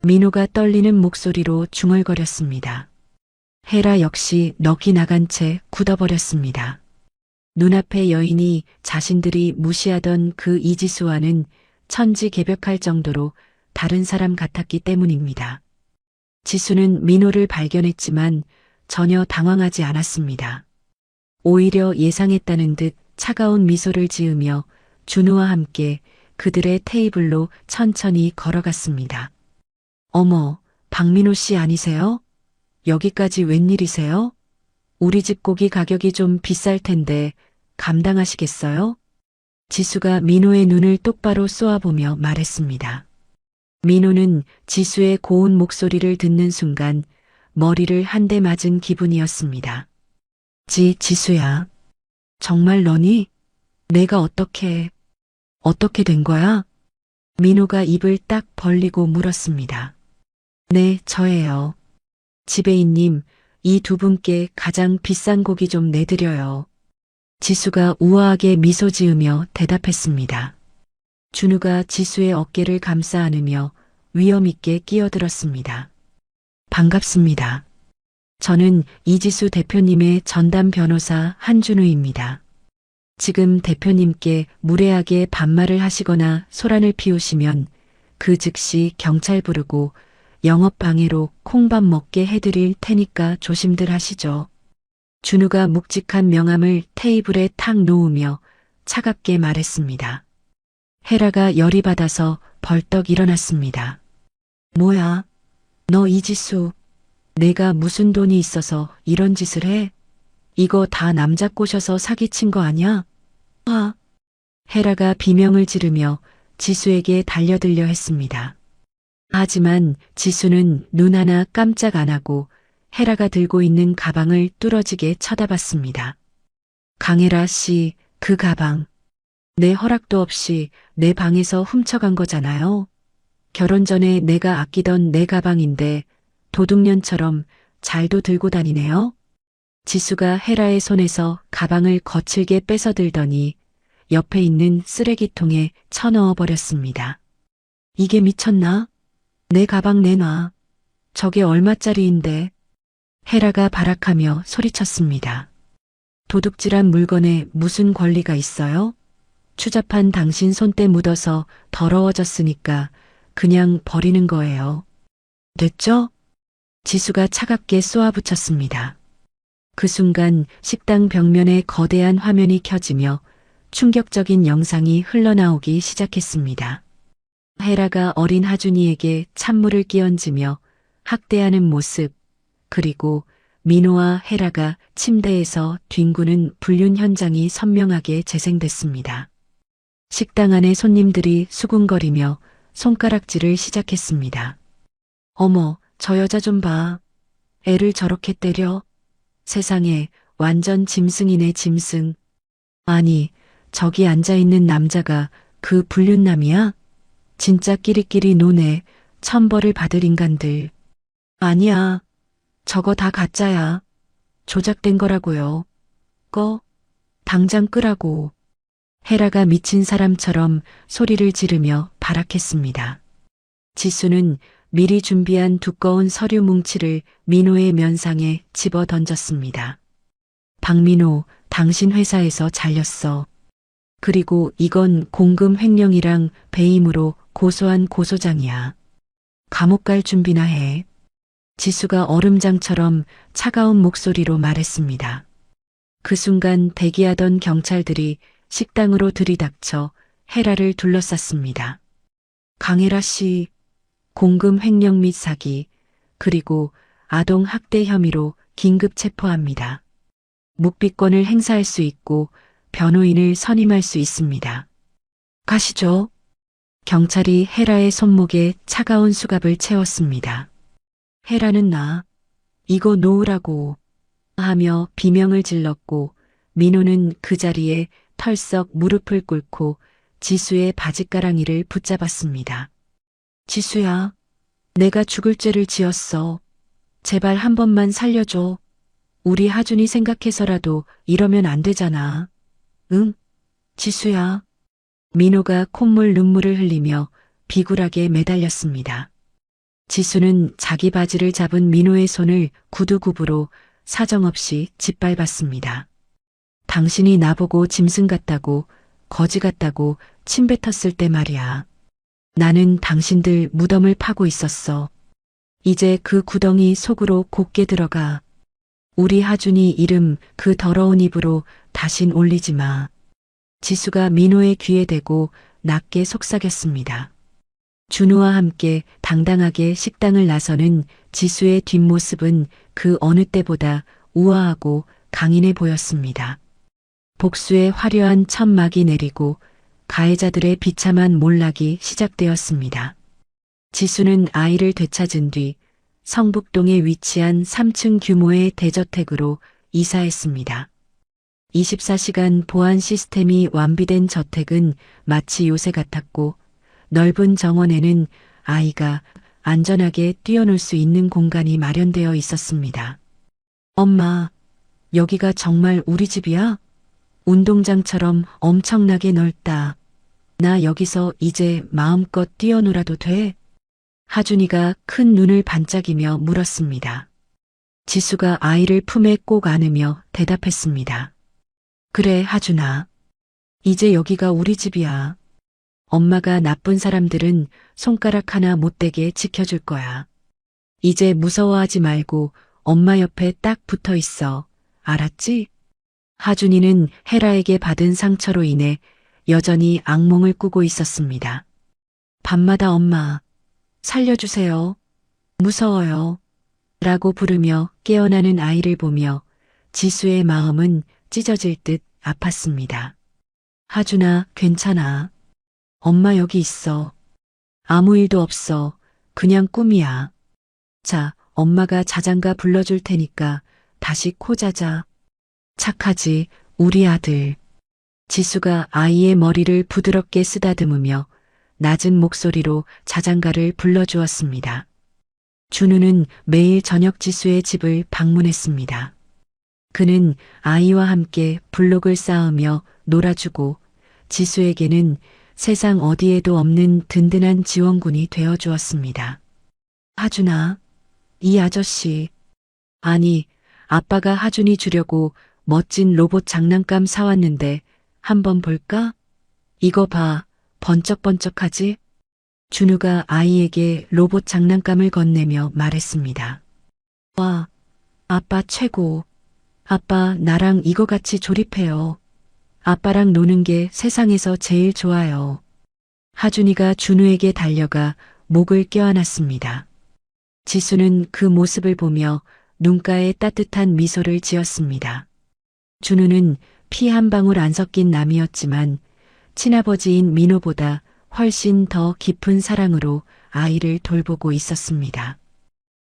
민호가 떨리는 목소리로 중얼거렸습니다. 헤라 역시 넋이 나간 채 굳어버렸습니다. 눈앞의 여인이 자신들이 무시하던 그 이지수와는 천지개벽할 정도로 다른 사람 같았기 때문입니다. 지수는 민호를 발견했지만 전혀 당황하지 않았습니다. 오히려 예상했다는 듯 차가운 미소를 지으며 준우와 함께 그들의 테이블로 천천히 걸어갔습니다. 어머, 박민호 씨 아니세요? 여기까지 웬일이세요? 우리 집 고기 가격이 좀 비쌀 텐데 감당하시겠어요? 지수가 민호의 눈을 똑바로 쏘아보며 말했습니다. 민호는 지수의 고운 목소리를 듣는 순간 머리를 한 대 맞은 기분이었습니다. 지수야. 정말 너니? 내가 어떻게 된 거야? 민호가 입을 딱 벌리고 물었습니다. 네, 저예요. 지배인님, 이 두 분께 가장 비싼 고기 좀 내드려요. 지수가 우아하게 미소 지으며 대답했습니다. 준우가 지수의 어깨를 감싸 안으며 위엄 있게 끼어들었습니다. 반갑습니다. 저는 이지수 대표님의 전담 변호사 한준우입니다. 지금 대표님께 무례하게 반말을 하시거나 소란을 피우시면 그 즉시 경찰 부르고 영업방해로 콩밥 먹게 해드릴 테니까 조심들 하시죠. 준우가 묵직한 명함을 테이블에 탁 놓으며 차갑게 말했습니다. 헤라가 열이 받아서 벌떡 일어났습니다. 뭐야? 너 이지수, 내가 무슨 돈이 있어서 이런 짓을 해? 이거 다 남자 꼬셔서 사기친 거 아냐? 헤라가 비명을 지르며 지수에게 달려들려 했습니다. 하지만 지수는 눈 하나 깜짝 안 하고 헤라가 들고 있는 가방을 뚫어지게 쳐다봤습니다. 강혜라 씨, 그 가방. 내 허락도 없이 내 방에서 훔쳐간 거잖아요. 결혼 전에 내가 아끼던 내 가방인데 도둑년처럼 잘도 들고 다니네요. 지수가 헤라의 손에서 가방을 거칠게 뺏어들더니 옆에 있는 쓰레기통에 쳐넣어 버렸습니다. 이게 미쳤나? 내 가방 내놔. 저게 얼마짜리인데? 헤라가 발악하며 소리쳤습니다. 도둑질한 물건에 무슨 권리가 있어요? 추잡한 당신 손때 묻어서 더러워졌으니까 그냥 버리는 거예요. 됐죠? 지수가 차갑게 쏘아붙였습니다. 그 순간 식당 벽면에 거대한 화면이 켜지며 충격적인 영상이 흘러나오기 시작했습니다. 헤라가 어린 하준이에게 찬물을 끼얹으며 학대하는 모습, 그리고 민호와 헤라가 침대에서 뒹구는 불륜 현장이 선명하게 재생됐습니다. 식당 안의 손님들이 수군거리며 손가락질을 시작했습니다. 어머, 저 여자 좀 봐. 애를 저렇게 때려? 세상에, 완전 짐승이네, 짐승. 아니, 저기 앉아있는 남자가 그 불륜남이야? 진짜 끼리끼리 노네, 천벌을 받을 인간들. 아니야, 저거 다 가짜야. 조작된 거라고요. 당장 끄라고. 헤라가 미친 사람처럼 소리를 지르며 발악했습니다. 지수는 미리 준비한 두꺼운 서류 뭉치를 민호의 면상에 집어 던졌습니다. 박민호, 당신 회사에서 잘렸어. 그리고 이건 공금 횡령이랑 배임으로 고소한 고소장이야. 감옥 갈 준비나 해. 지수가 얼음장처럼 차가운 목소리로 말했습니다. 그 순간 대기하던 경찰들이 식당으로 들이닥쳐 헤라를 둘러쌌습니다. 강혜라 씨, 공금 횡령 및 사기, 그리고 아동 학대 혐의로 긴급 체포합니다. 묵비권을 행사할 수 있고 변호인을 선임할 수 있습니다. 가시죠. 경찰이 헤라의 손목에 차가운 수갑을 채웠습니다. 해라는 나. 이거 놓으라고. 하며 비명을 질렀고 민호는 그 자리에 털썩 무릎을 꿇고 지수의 바짓가랑이를 붙잡았습니다. 지수야, 내가 죽을 죄를 지었어. 제발 한 번만 살려줘. 우리 하준이 생각해서라도 이러면 안 되잖아. 응? 지수야. 민호가 콧물 눈물을 흘리며 비굴하게 매달렸습니다. 지수는 자기 바지를 잡은 민호의 손을 구두굽으로 사정없이 짓밟았습니다. 당신이 나보고 짐승 같다고, 거지 같다고 침뱉었을 때 말이야. 나는 당신들 무덤을 파고 있었어. 이제 그 구덩이 속으로 곱게 들어가. 우리 하준이 이름 그 더러운 입으로 다신 올리지 마. 지수가 민호의 귀에 대고 낮게 속삭였습니다. 준우와 함께 당당하게 식당을 나서는 지수의 뒷모습은 그 어느 때보다 우아하고 강인해 보였습니다. 복수의 화려한 천막이 내리고 가해자들의 비참한 몰락이 시작되었습니다. 지수는 아이를 되찾은 뒤 성북동에 위치한 3층 규모의 대저택으로 이사했습니다. 24시간 보안 시스템이 완비된 저택은 마치 요새 같았고 넓은 정원에는 아이가 안전하게 뛰어놀 수 있는 공간이 마련되어 있었습니다. 엄마, 여기가 정말 우리 집이야? 운동장처럼 엄청나게 넓다. 나 여기서 이제 마음껏 뛰어놀아도 돼? 하준이가 큰 눈을 반짝이며 물었습니다. 지수가 아이를 품에 꼭 안으며 대답했습니다. 그래, 하준아. 이제 여기가 우리 집이야. 엄마가 나쁜 사람들은 손가락 하나 못 대게 지켜줄 거야. 이제 무서워하지 말고 엄마 옆에 딱 붙어 있어. 알았지? 하준이는 헤라에게 받은 상처로 인해 여전히 악몽을 꾸고 있었습니다. 밤마다 엄마, 살려주세요. 무서워요. 라고 부르며 깨어나는 아이를 보며 지수의 마음은 찢어질 듯 아팠습니다. 하준아, 괜찮아. 엄마 여기 있어. 아무 일도 없어. 그냥 꿈이야. 자, 엄마가 자장가 불러줄 테니까 다시 코 자자. 착하지, 우리 아들. 지수가 아이의 머리를 부드럽게 쓰다듬으며 낮은 목소리로 자장가를 불러주었습니다. 준우는 매일 저녁 지수의 집을 방문했습니다. 그는 아이와 함께 블록을 쌓으며 놀아주고 지수에게는 세상 어디에도 없는 든든한 지원군이 되어주었습니다. 하준아, 이 아저씨. 아니, 아빠가 하준이 주려고 멋진 로봇 장난감 사왔는데 한번 볼까? 이거 봐, 번쩍번쩍하지? 준우가 아이에게 로봇 장난감을 건네며 말했습니다. 와, 아빠 최고. 아빠 나랑 이거 같이 조립해요. 아빠랑 노는 게 세상에서 제일 좋아요. 하준이가 준우에게 달려가 목을 껴안았습니다. 지수는 그 모습을 보며 눈가에 따뜻한 미소를 지었습니다. 준우는 피 한 방울 안 섞인 남이었지만 친아버지인 민호보다 훨씬 더 깊은 사랑으로 아이를 돌보고 있었습니다.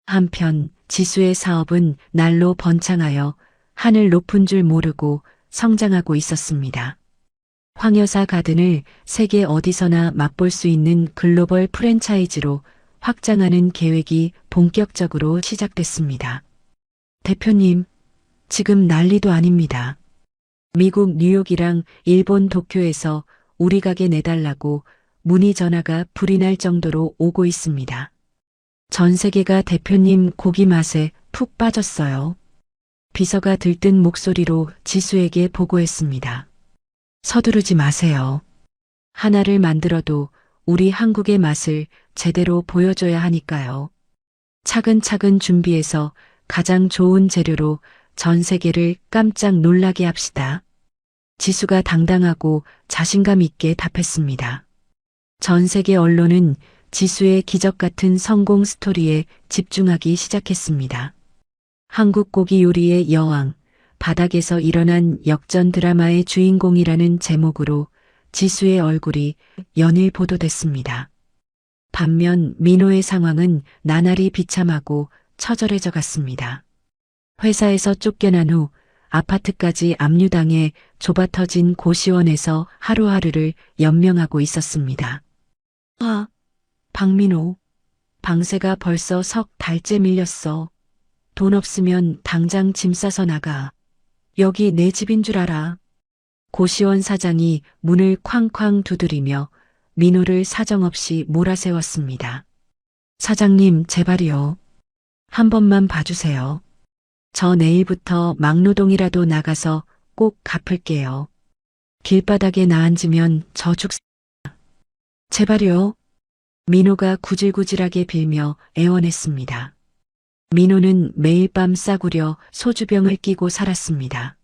한편 지수의 사업은 날로 번창하여 하늘 높은 줄 모르고 성장하고 있었습니다. 황여사 가든을 세계 어디서나 맛볼 수 있는 글로벌 프랜차이즈로 확장하는 계획이 본격적으로 시작됐습니다. 대표님, 지금 난리도 아닙니다. 미국 뉴욕이랑 일본 도쿄에서 우리 가게 내달라고 문의 전화가 불이 날 정도로 오고 있습니다. 전 세계가 대표님 고기 맛에 푹 빠졌어요. 비서가 들뜬 목소리로 지수에게 보고했습니다. 서두르지 마세요. 하나를 만들어도 우리 한국의 맛을 제대로 보여줘야 하니까요. 차근차근 준비해서 가장 좋은 재료로 전 세계를 깜짝 놀라게 합시다. 지수가 당당하고 자신감 있게 답했습니다. 전 세계 언론은 지수의 기적 같은 성공 스토리에 집중하기 시작했습니다. 한국 고기 요리의 여왕, 바닥에서 일어난 역전 드라마의 주인공이라는 제목으로 지수의 얼굴이 연일 보도됐습니다. 반면 민호의 상황은 나날이 비참하고 처절해져 갔습니다. 회사에서 쫓겨난 후 아파트까지 압류당해 좁아터진 고시원에서 하루하루를 연명하고 있었습니다. 아, 박민호. 방세가 벌써 석 달째 밀렸어. 돈 없으면 당장 짐 싸서 나가. 여기 내 집인 줄 알아. 고시원 사장이 문을 쾅쾅 두드리며 민호를 사정없이 몰아세웠습니다. 사장님, 제발이요. 한 번만 봐주세요. 저 내일부터 막노동이라도 나가서 꼭 갚을게요. 길바닥에 나앉으면 저 죽습니다. 제발요. 민호가 구질구질하게 빌며 애원했습니다. 민호는 매일 밤 싸구려 소주병을 끼고 살았습니다.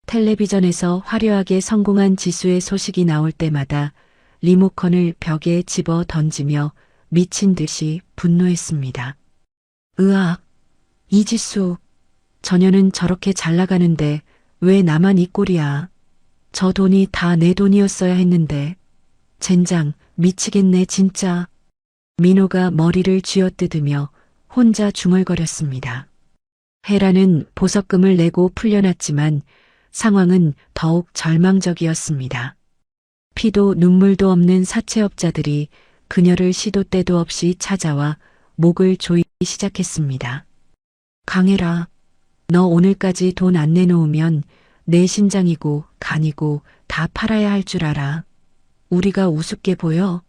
텔레비전에서 화려하게 성공한 지수의 소식이 나올 때마다 리모컨을 벽에 집어 던지며 미친 듯이 분노했습니다. 으악, 이지수. 저녀는 저렇게 잘 나가는데 왜 나만 이 꼴이야. 저 돈이 다 내 돈이었어야 했는데. 젠장, 미치겠네 진짜. 민호가 머리를 쥐어뜯으며 혼자 중얼거렸습니다. 헤라는 보석금을 내고 풀려났지만 상황은 더욱 절망적이었습니다. 피도 눈물도 없는 사채업자들이 그녀를 시도 때도 없이 찾아와 목을 조이기 시작했습니다. 강혜라, 너 오늘까지 돈 안 내놓으면 내 신장이고 간이고 다 팔아야 할 줄 알아. 우리가 우습게 보여?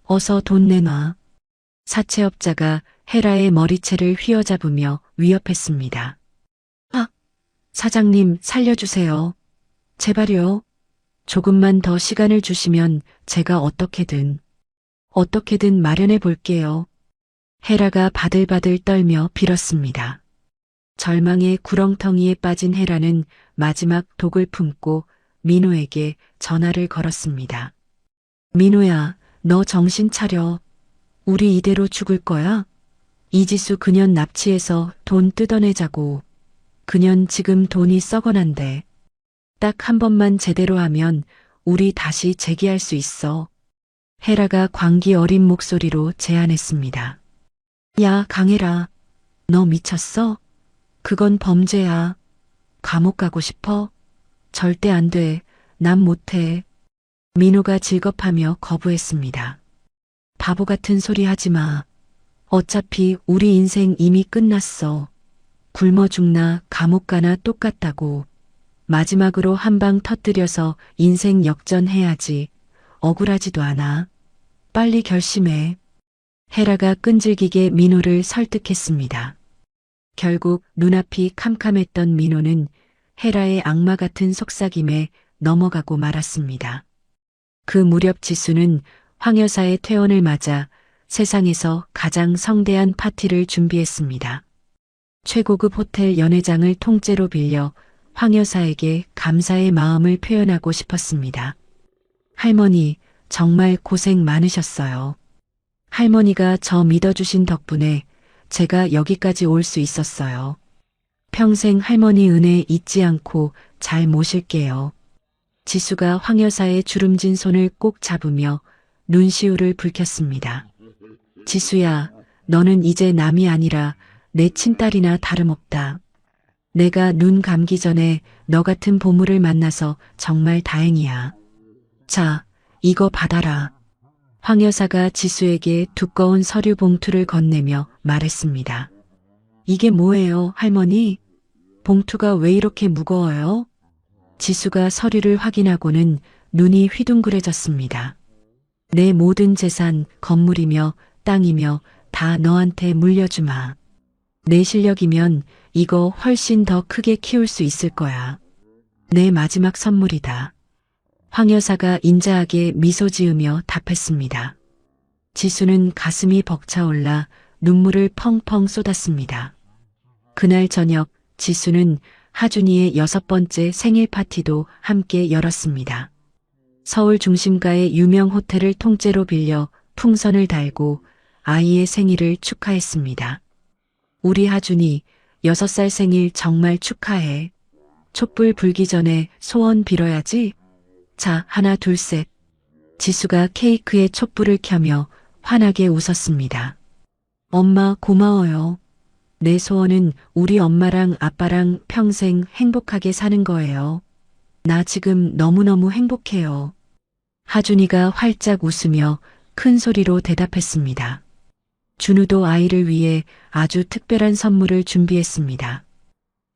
어서 돈 내놔. 사채업자가 헤라의 머리채를 휘어잡으며 위협했습니다. 아, 사장님 살려주세요. 제발요. 조금만 더 시간을 주시면 제가 어떻게든 마련해 볼게요. 헤라가 바들바들 떨며 빌었습니다. 절망의 구렁텅이에 빠진 헤라는 마지막 독을 품고 민호에게 전화를 걸었습니다. 민호야, 너 정신 차려. 우리 이대로 죽을 거야? 이지수 그년 납치해서 돈 뜯어내자고. 그년 지금 돈이 썩어난데. 딱 한 번만 제대로 하면 우리 다시 재기할 수 있어. 헤라가 광기 어린 목소리로 제안했습니다. 야, 강혜라. 너 미쳤어? 그건 범죄야. 감옥 가고 싶어? 절대 안 돼. 난 못해. 민호가 질겁하며 거부했습니다. 바보 같은 소리 하지 마. 어차피 우리 인생 이미 끝났어. 굶어 죽나 감옥 가나 똑같다고. 마지막으로 한 방 터뜨려서 인생 역전해야지. 억울하지도 않아. 빨리 결심해. 헤라가 끈질기게 민호를 설득했습니다. 결국 눈앞이 캄캄했던 민호는 헤라의 악마 같은 속삭임에 넘어가고 말았습니다. 그 무렵 지수는 황 여사의 퇴원을 맞아 세상에서 가장 성대한 파티를 준비했습니다. 최고급 호텔 연회장을 통째로 빌려 황 여사에게 감사의 마음을 표현하고 싶었습니다. 할머니, 정말 고생 많으셨어요. 할머니가 저 믿어주신 덕분에 제가 여기까지 올 수 있었어요. 평생 할머니 은혜 잊지 않고 잘 모실게요. 지수가 황 여사의 주름진 손을 꼭 잡으며 눈시울을 붉혔습니다. 지수야, 너는 이제 남이 아니라 내 친딸이나 다름없다. 내가 눈 감기 전에 너 같은 보물을 만나서 정말 다행이야. 자, 이거 받아라. 황 여사가 지수에게 두꺼운 서류 봉투를 건네며 말했습니다. 이게 뭐예요, 할머니? 봉투가 왜 이렇게 무거워요? 지수가 서류를 확인하고는 눈이 휘둥그레졌습니다. 내 모든 재산, 건물이며 땅이며 다 너한테 물려주마. 내 실력이면 이거 훨씬 더 크게 키울 수 있을 거야. 내 마지막 선물이다. 황 여사가 인자하게 미소 지으며 답했습니다. 지수는 가슴이 벅차올라 눈물을 펑펑 쏟았습니다. 그날 저녁 지수는 하준이의 6번째 생일 파티도 함께 열었습니다. 서울 중심가의 유명 호텔을 통째로 빌려 풍선을 달고 아이의 생일을 축하했습니다. 우리 하준이 6살 생일 정말 축하해. 촛불 불기 전에 소원 빌어야지. 자, 하나 둘 셋. 지수가 케이크에 촛불을 켜며 환하게 웃었습니다. 엄마 고마워요. 내 소원은 우리 엄마랑 아빠랑 평생 행복하게 사는 거예요. 나 지금 너무너무 행복해요. 하준이가 활짝 웃으며 큰 소리로 대답했습니다. 준우도 아이를 위해 아주 특별한 선물을 준비했습니다.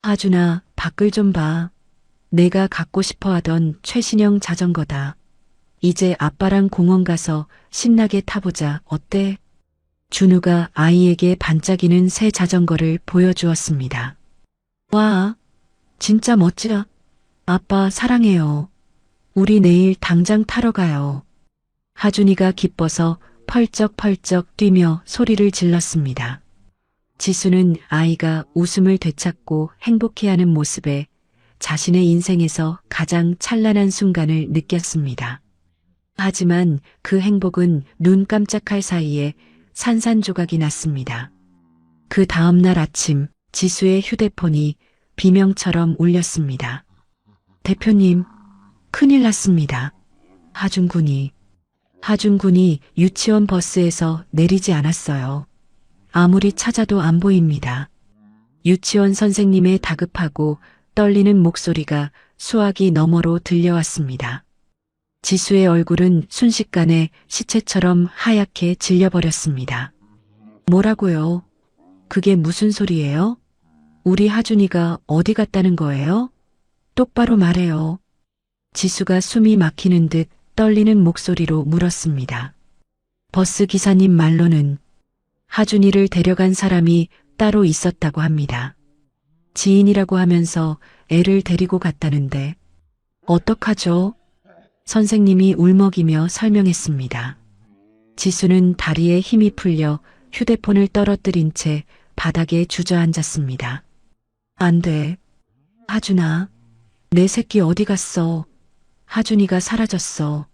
하준아, 밖을 좀 봐. 내가 갖고 싶어 하던 최신형 자전거다. 이제 아빠랑 공원 가서 신나게 타보자. 어때? 준우가 아이에게 반짝이는 새 자전거를 보여주었습니다. 와, 진짜 멋지다. 아빠 사랑해요. 우리 내일 당장 타러 가요. 하준이가 기뻐서 펄쩍펄쩍 뛰며 소리를 질렀습니다. 지수는 아이가 웃음을 되찾고 행복해하는 모습에 자신의 인생에서 가장 찬란한 순간을 느꼈습니다. 하지만 그 행복은 눈 깜짝할 사이에 산산조각이 났습니다. 그 다음날 아침 지수의 휴대폰이 비명처럼 울렸습니다. 대표님, 큰일 났습니다. 하준군이 유치원 버스에서 내리지 않았어요. 아무리 찾아도 안 보입니다. 유치원 선생님의 다급하고 떨리는 목소리가 수화기 너머로 들려왔습니다. 지수의 얼굴은 순식간에 시체처럼 하얗게 질려버렸습니다. 뭐라고요? 그게 무슨 소리예요? 우리 하준이가 어디 갔다는 거예요? 똑바로 말해요. 지수가 숨이 막히는 듯 떨리는 목소리로 물었습니다. 버스 기사님 말로는 하준이를 데려간 사람이 따로 있었다고 합니다. 지인이라고 하면서 애를 데리고 갔다는데 어떡하죠? 선생님이 울먹이며 설명했습니다. 지수는 다리에 힘이 풀려 휴대폰을 떨어뜨린 채 바닥에 주저앉았습니다. 안 돼. 하준아, 내 새끼 어디 갔어? 하준이가 사라졌어.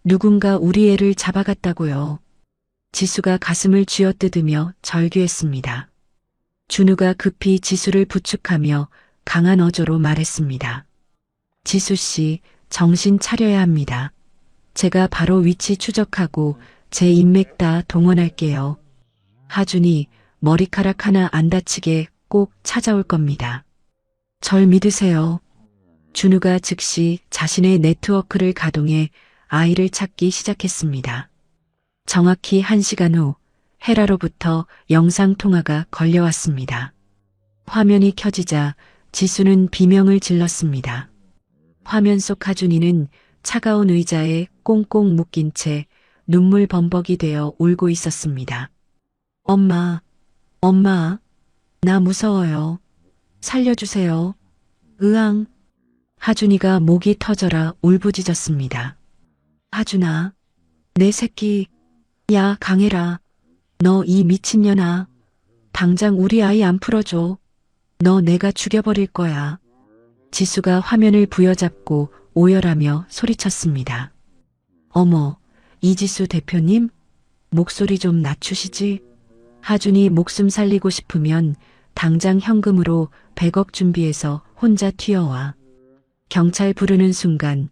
누군가 우리 애를 잡아갔다고요. 지수가 가슴을 쥐어뜯으며 절규했습니다. 준우가 급히 지수를 부축하며 강한 어조로 말했습니다. 지수 씨, 정신 차려야 합니다. 제가 바로 위치 추적하고 제 인맥 다 동원할게요. 하준이 머리카락 하나 안 다치게 꼭 찾아올 겁니다. 절 믿으세요. 준우가 즉시 자신의 네트워크를 가동해 아이를 찾기 시작했습니다. 정확히 1시간 후 헤라로부터 영상통화가 걸려왔습니다. 화면이 켜지자 지수는 비명을 질렀습니다. 화면 속 하준이는 차가운 의자에 꽁꽁 묶인 채 눈물 범벅이 되어 울고 있었습니다. 엄마, 나 무서워요. 살려주세요. 으앙. 하준이가 목이 터져라 울부짖었습니다. 하준아, 내 새끼. 야, 강해라. 너 이 미친년아. 당장 우리 아이 안 풀어줘. 너 내가 죽여버릴 거야. 지수가 화면을 부여잡고 오열하며 소리쳤습니다. 어머, 이지수 대표님? 목소리 좀 낮추시지? 하준이 목숨 살리고 싶으면 당장 현금으로 100억 준비해서 혼자 튀어와. 경찰 부르는 순간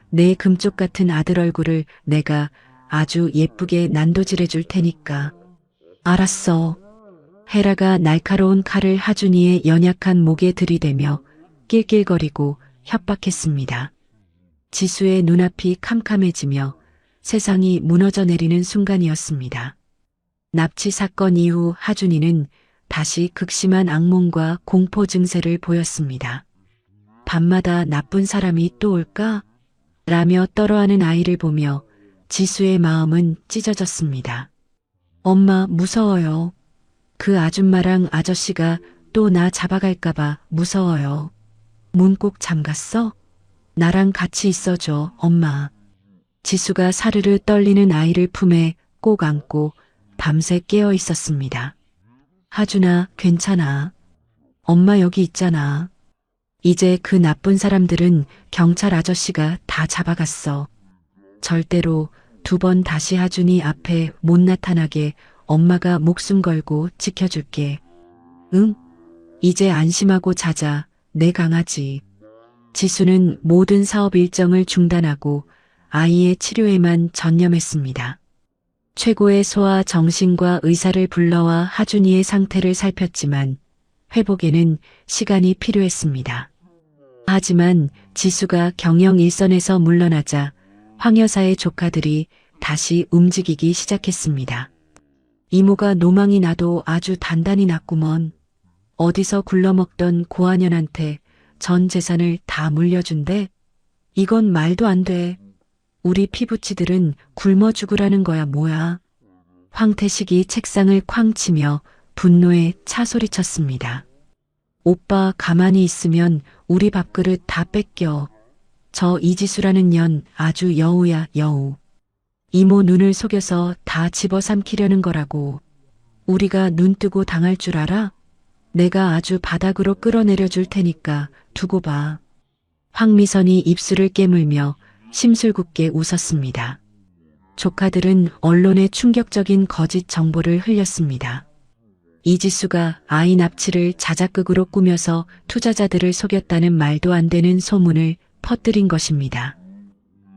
내 금쪽 같은 아들 얼굴을 내가 아주 예쁘게 난도질해 줄 테니까. 알았어. 헤라가 날카로운 칼을 하준이의 연약한 목에 들이대며 낄낄거리고 협박했습니다. 지수의 눈앞이 캄캄해지며 세상이 무너져 내리는 순간이었습니다. 납치 사건 이후 하준이는 다시 극심한 악몽과 공포 증세를 보였습니다. 밤마다 나쁜 사람이 또 올까? 라며 떨어하는 아이를 보며 지수의 마음은 찢어졌습니다. 엄마, 무서워요. 그 아줌마랑 아저씨가 또 나 잡아갈까봐 무서워요. 문 꼭 잠갔어? 나랑 같이 있어줘, 엄마. 지수가 사르르 떨리는 아이를 품에 꼭 안고 밤새 깨어 있었습니다. 하준아, 괜찮아. 엄마 여기 있잖아. 이제 그 나쁜 사람들은 경찰 아저씨가 다 잡아갔어. 절대로 2번 다시 하준이 앞에 못 나타나게 엄마가 목숨 걸고 지켜줄게. 응? 이제 안심하고 자자, 내 강아지. 지수는 모든 사업 일정을 중단하고 아이의 치료에만 전념했습니다. 최고의 소아 정신과 의사를 불러와 하준이의 상태를 살폈지만 회복에는 시간이 필요했습니다. 하지만 지수가 경영 일선에서 물러나자 황 여사의 조카들이 다시 움직이기 시작했습니다. 이모가 노망이 나도 아주 단단히 났구먼. 어디서 굴러먹던 고한현한테 전 재산을 다 물려준대? 이건 말도 안 돼. 우리 피부치들은 굶어 죽으라는 거야 뭐야. 황태식이 책상을 쾅 치며 분노에 차소리쳤습니다. 오빠 가만히 있으면 우리 밥그릇 다 뺏겨. 저 이지수라는 년 아주 여우야 여우. 이모 눈을 속여서 다 집어삼키려는 거라고. 우리가 눈 뜨고 당할 줄 알아? 내가 아주 바닥으로 끌어내려 줄 테니까 두고 봐. 황미선이 입술을 깨물며 심술궂게 웃었습니다. 조카들은 언론에 충격적인 거짓 정보를 흘렸습니다. 이지수가 아이 납치를 자작극으로 꾸며서 투자자들을 속였다는 말도 안 되는 소문을 퍼뜨린 것입니다.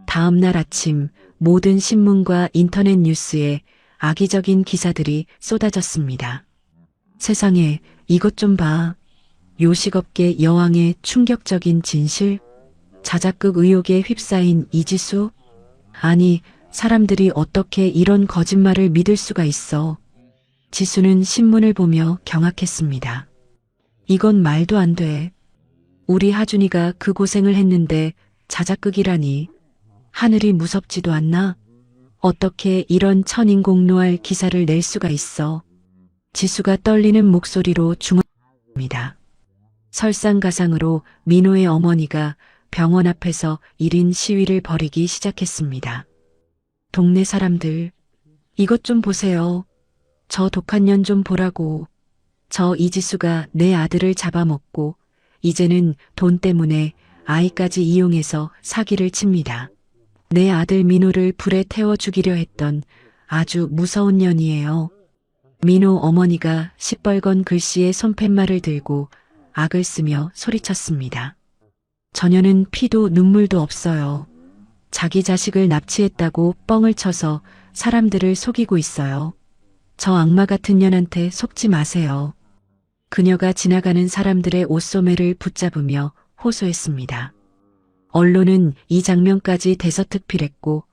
다음 날 아침 모든 신문과 인터넷 뉴스에 악의적인 기사들이 쏟아졌습니다. 세상에 이것 좀 봐. 요식업계 여왕의 충격적인 진실? 자작극 의혹에 휩싸인 이지수? 아니, 사람들이 어떻게 이런 거짓말을 믿을 수가 있어. 지수는 신문을 보며 경악했습니다. 이건 말도 안 돼. 우리 하준이가 그 고생을 했는데 자작극이라니. 하늘이 무섭지도 않나? 어떻게 이런 천인공노할 기사를 낼 수가 있어. 지수가 떨리는 목소리로 중얼했습니다. 설상가상으로 민호의 어머니가 병원 앞에서 1인 시위를 벌이기 시작했습니다. 동네 사람들, 이것 좀 보세요. 저 독한 년 좀 보라고. 저 이지수가 내 아들을 잡아먹고 이제는 돈 때문에 아이까지 이용해서 사기를 칩니다. 내 아들 민호를 불에 태워 죽이려 했던 아주 무서운 년이에요. 민호 어머니가 시뻘건 글씨의 손팻말을 들고 악을 쓰며 소리쳤습니다. 저녀는 피도 눈물도 없어요. 자기 자식을 납치했다고 뻥을 쳐서 사람들을 속이고 있어요. 저 악마 같은 년한테 속지 마세요. 그녀가 지나가는 사람들의 옷소매를 붙잡으며 호소했습니다. 언론은 이 장면까지 대서특필했고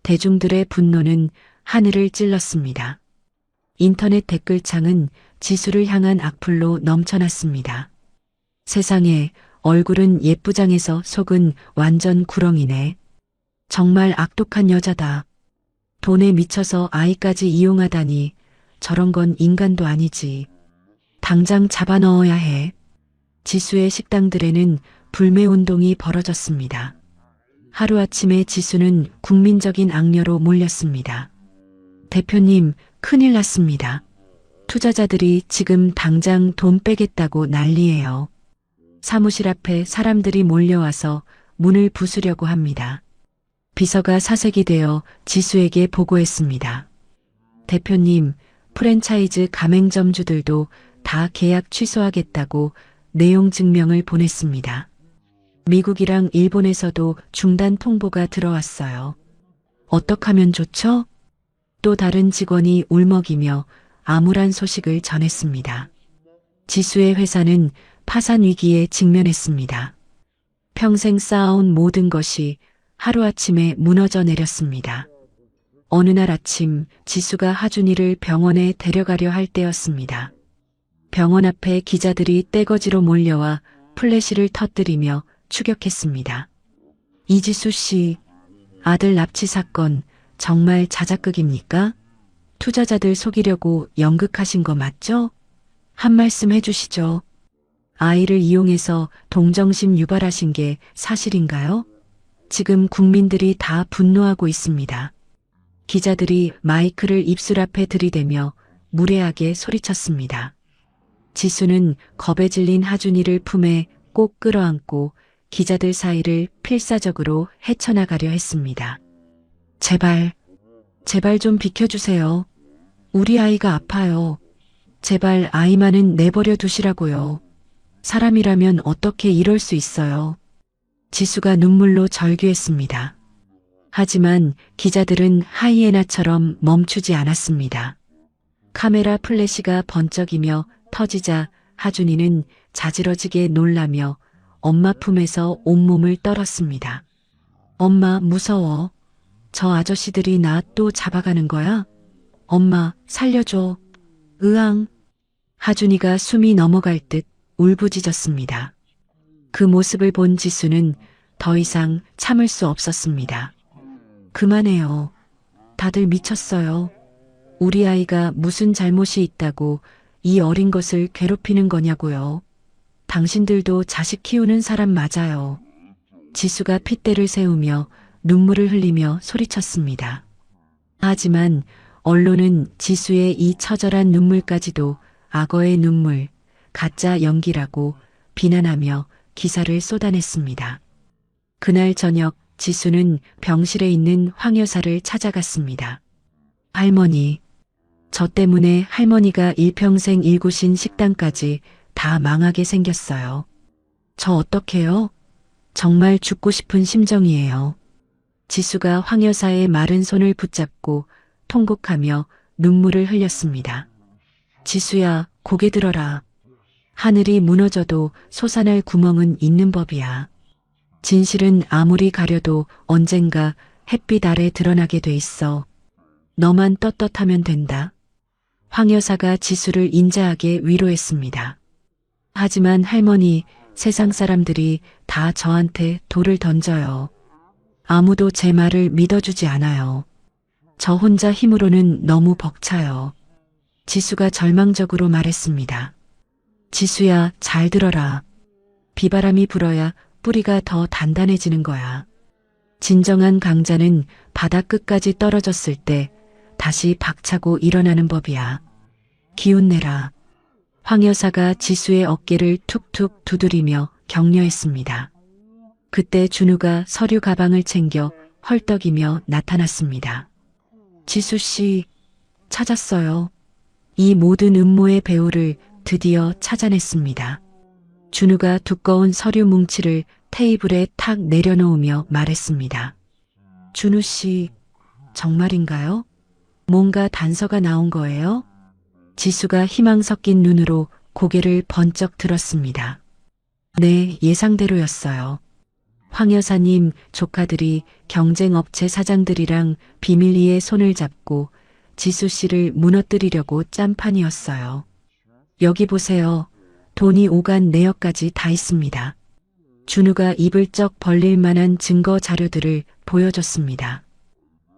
대중들의 분노는 하늘을 찔렀습니다. 인터넷 댓글창은 지수를 향한 악플로 넘쳐났습니다. 세상에, 얼굴은 예쁘장해서 속은 완전 구렁이네. 정말 악독한 여자다. 돈에 미쳐서 아이까지 이용하다니 저런 건 인간도 아니지. 당장 잡아 넣어야 해. 지수의 식당들에는 불매운동이 벌어졌습니다. 하루아침에 지수는 국민적인 악녀로 몰렸습니다. 대표님, 큰일 났습니다. 투자자들이 지금 당장 돈 빼겠다고 난리예요. 사무실 앞에 사람들이 몰려와서 문을 부수려고 합니다. 비서가 사색이 되어 지수에게 보고했습니다. 대표님, 프랜차이즈 가맹점주들도 다 계약 취소하겠다고 내용 증명을 보냈습니다. 미국이랑 일본에서도 중단 통보가 들어왔어요. 어떡하면 좋죠? 또 다른 직원이 울먹이며 암울한 소식을 전했습니다. 지수의 회사는 파산 위기에 직면했습니다. 평생 쌓아온 모든 것이 하루아침에 무너져 내렸습니다. 어느 날 아침 지수가 하준이를 병원에 데려가려 할 때였습니다. 병원 앞에 기자들이 떼거지로 몰려와 플래시를 터뜨리며 추격했습니다. 이지수 씨, 아들 납치 사건 정말 자작극입니까? 투자자들 속이려고 연극하신 거 맞죠? 한 말씀 해주시죠. 아이를 이용해서 동정심 유발하신 게 사실인가요? 지금 국민들이 다 분노하고 있습니다. 기자들이 마이크를 입술 앞에 들이대며 무례하게 소리쳤습니다. 지수는 겁에 질린 하준이를 품에 꼭 끌어안고 기자들 사이를 필사적으로 헤쳐나가려 했습니다. 제발, 제발 좀 비켜주세요. 우리 아이가 아파요. 제발 아이만은 내버려 두시라고요. 사람이라면 어떻게 이럴 수 있어요. 지수가 눈물로 절규했습니다. 하지만 기자들은 하이에나처럼 멈추지 않았습니다. 카메라 플래시가 번쩍이며 터지자 하준이는 자지러지게 놀라며 엄마 품에서 온몸을 떨었습니다. 엄마, 무서워. 저 아저씨들이 나 또 잡아가는 거야? 엄마, 살려줘. 으앙. 하준이가 숨이 넘어갈 듯 울부짖었습니다. 그 모습을 본 지수는 더 이상 참을 수 없었습니다. 그만해요. 다들 미쳤어요. 우리 아이가 무슨 잘못이 있다고 이 어린 것을 괴롭히는 거냐고요. 당신들도 자식 키우는 사람 맞아요. 지수가 핏대를 세우며 눈물을 흘리며 소리쳤습니다. 하지만 언론은 지수의 이 처절한 눈물까지도 악어의 눈물, 가짜 연기라고 비난하며 기사를 쏟아냈습니다. 그날 저녁 지수는 병실에 있는 황 여사를 찾아갔습니다. 할머니, 저 때문에 할머니가 일평생 일구신 식당까지 다 망하게 생겼어요. 저 어떡해요? 정말 죽고 싶은 심정이에요. 지수가 황 여사의 마른 손을 붙잡고 통곡하며 눈물을 흘렸습니다. 지수야, 고개 들어라. 하늘이 무너져도 솟아날 구멍은 있는 법이야. 진실은 아무리 가려도 언젠가 햇빛 아래 드러나게 돼 있어. 너만 떳떳하면 된다. 황 여사가 지수를 인자하게 위로했습니다. 하지만 할머니, 세상 사람들이 다 저한테 돌을 던져요. 아무도 제 말을 믿어주지 않아요. 저 혼자 힘으로는 너무 벅차요. 지수가 절망적으로 말했습니다. 지수야, 잘 들어라. 비바람이 불어야 뿌리가 더 단단해지는 거야. 진정한 강자는 바다 끝까지 떨어졌을 때 다시 박차고 일어나는 법이야. 기운 내라. 황 여사가 지수의 어깨를 툭툭 두드리며 격려했습니다. 그때 준우가 서류 가방을 챙겨 헐떡이며 나타났습니다. 지수 씨, 찾았어요. 이 모든 음모의 배우를 드디어 찾아냈습니다. 준우가 두꺼운 서류 뭉치를 테이블에 탁 내려놓으며 말했습니다. 준우 씨, 정말인가요? 뭔가 단서가 나온 거예요? 지수가 희망 섞인 눈으로 고개를 번쩍 들었습니다. 네, 예상대로였어요. 황 여사님 조카들이 경쟁업체 사장들이랑 비밀리에 손을 잡고 지수 씨를 무너뜨리려고 짠판이었어요. 여기 보세요. 돈이 오간 내역까지 다 있습니다. 준우가 입을 쩍 벌릴 만한 증거 자료들을 보여줬습니다.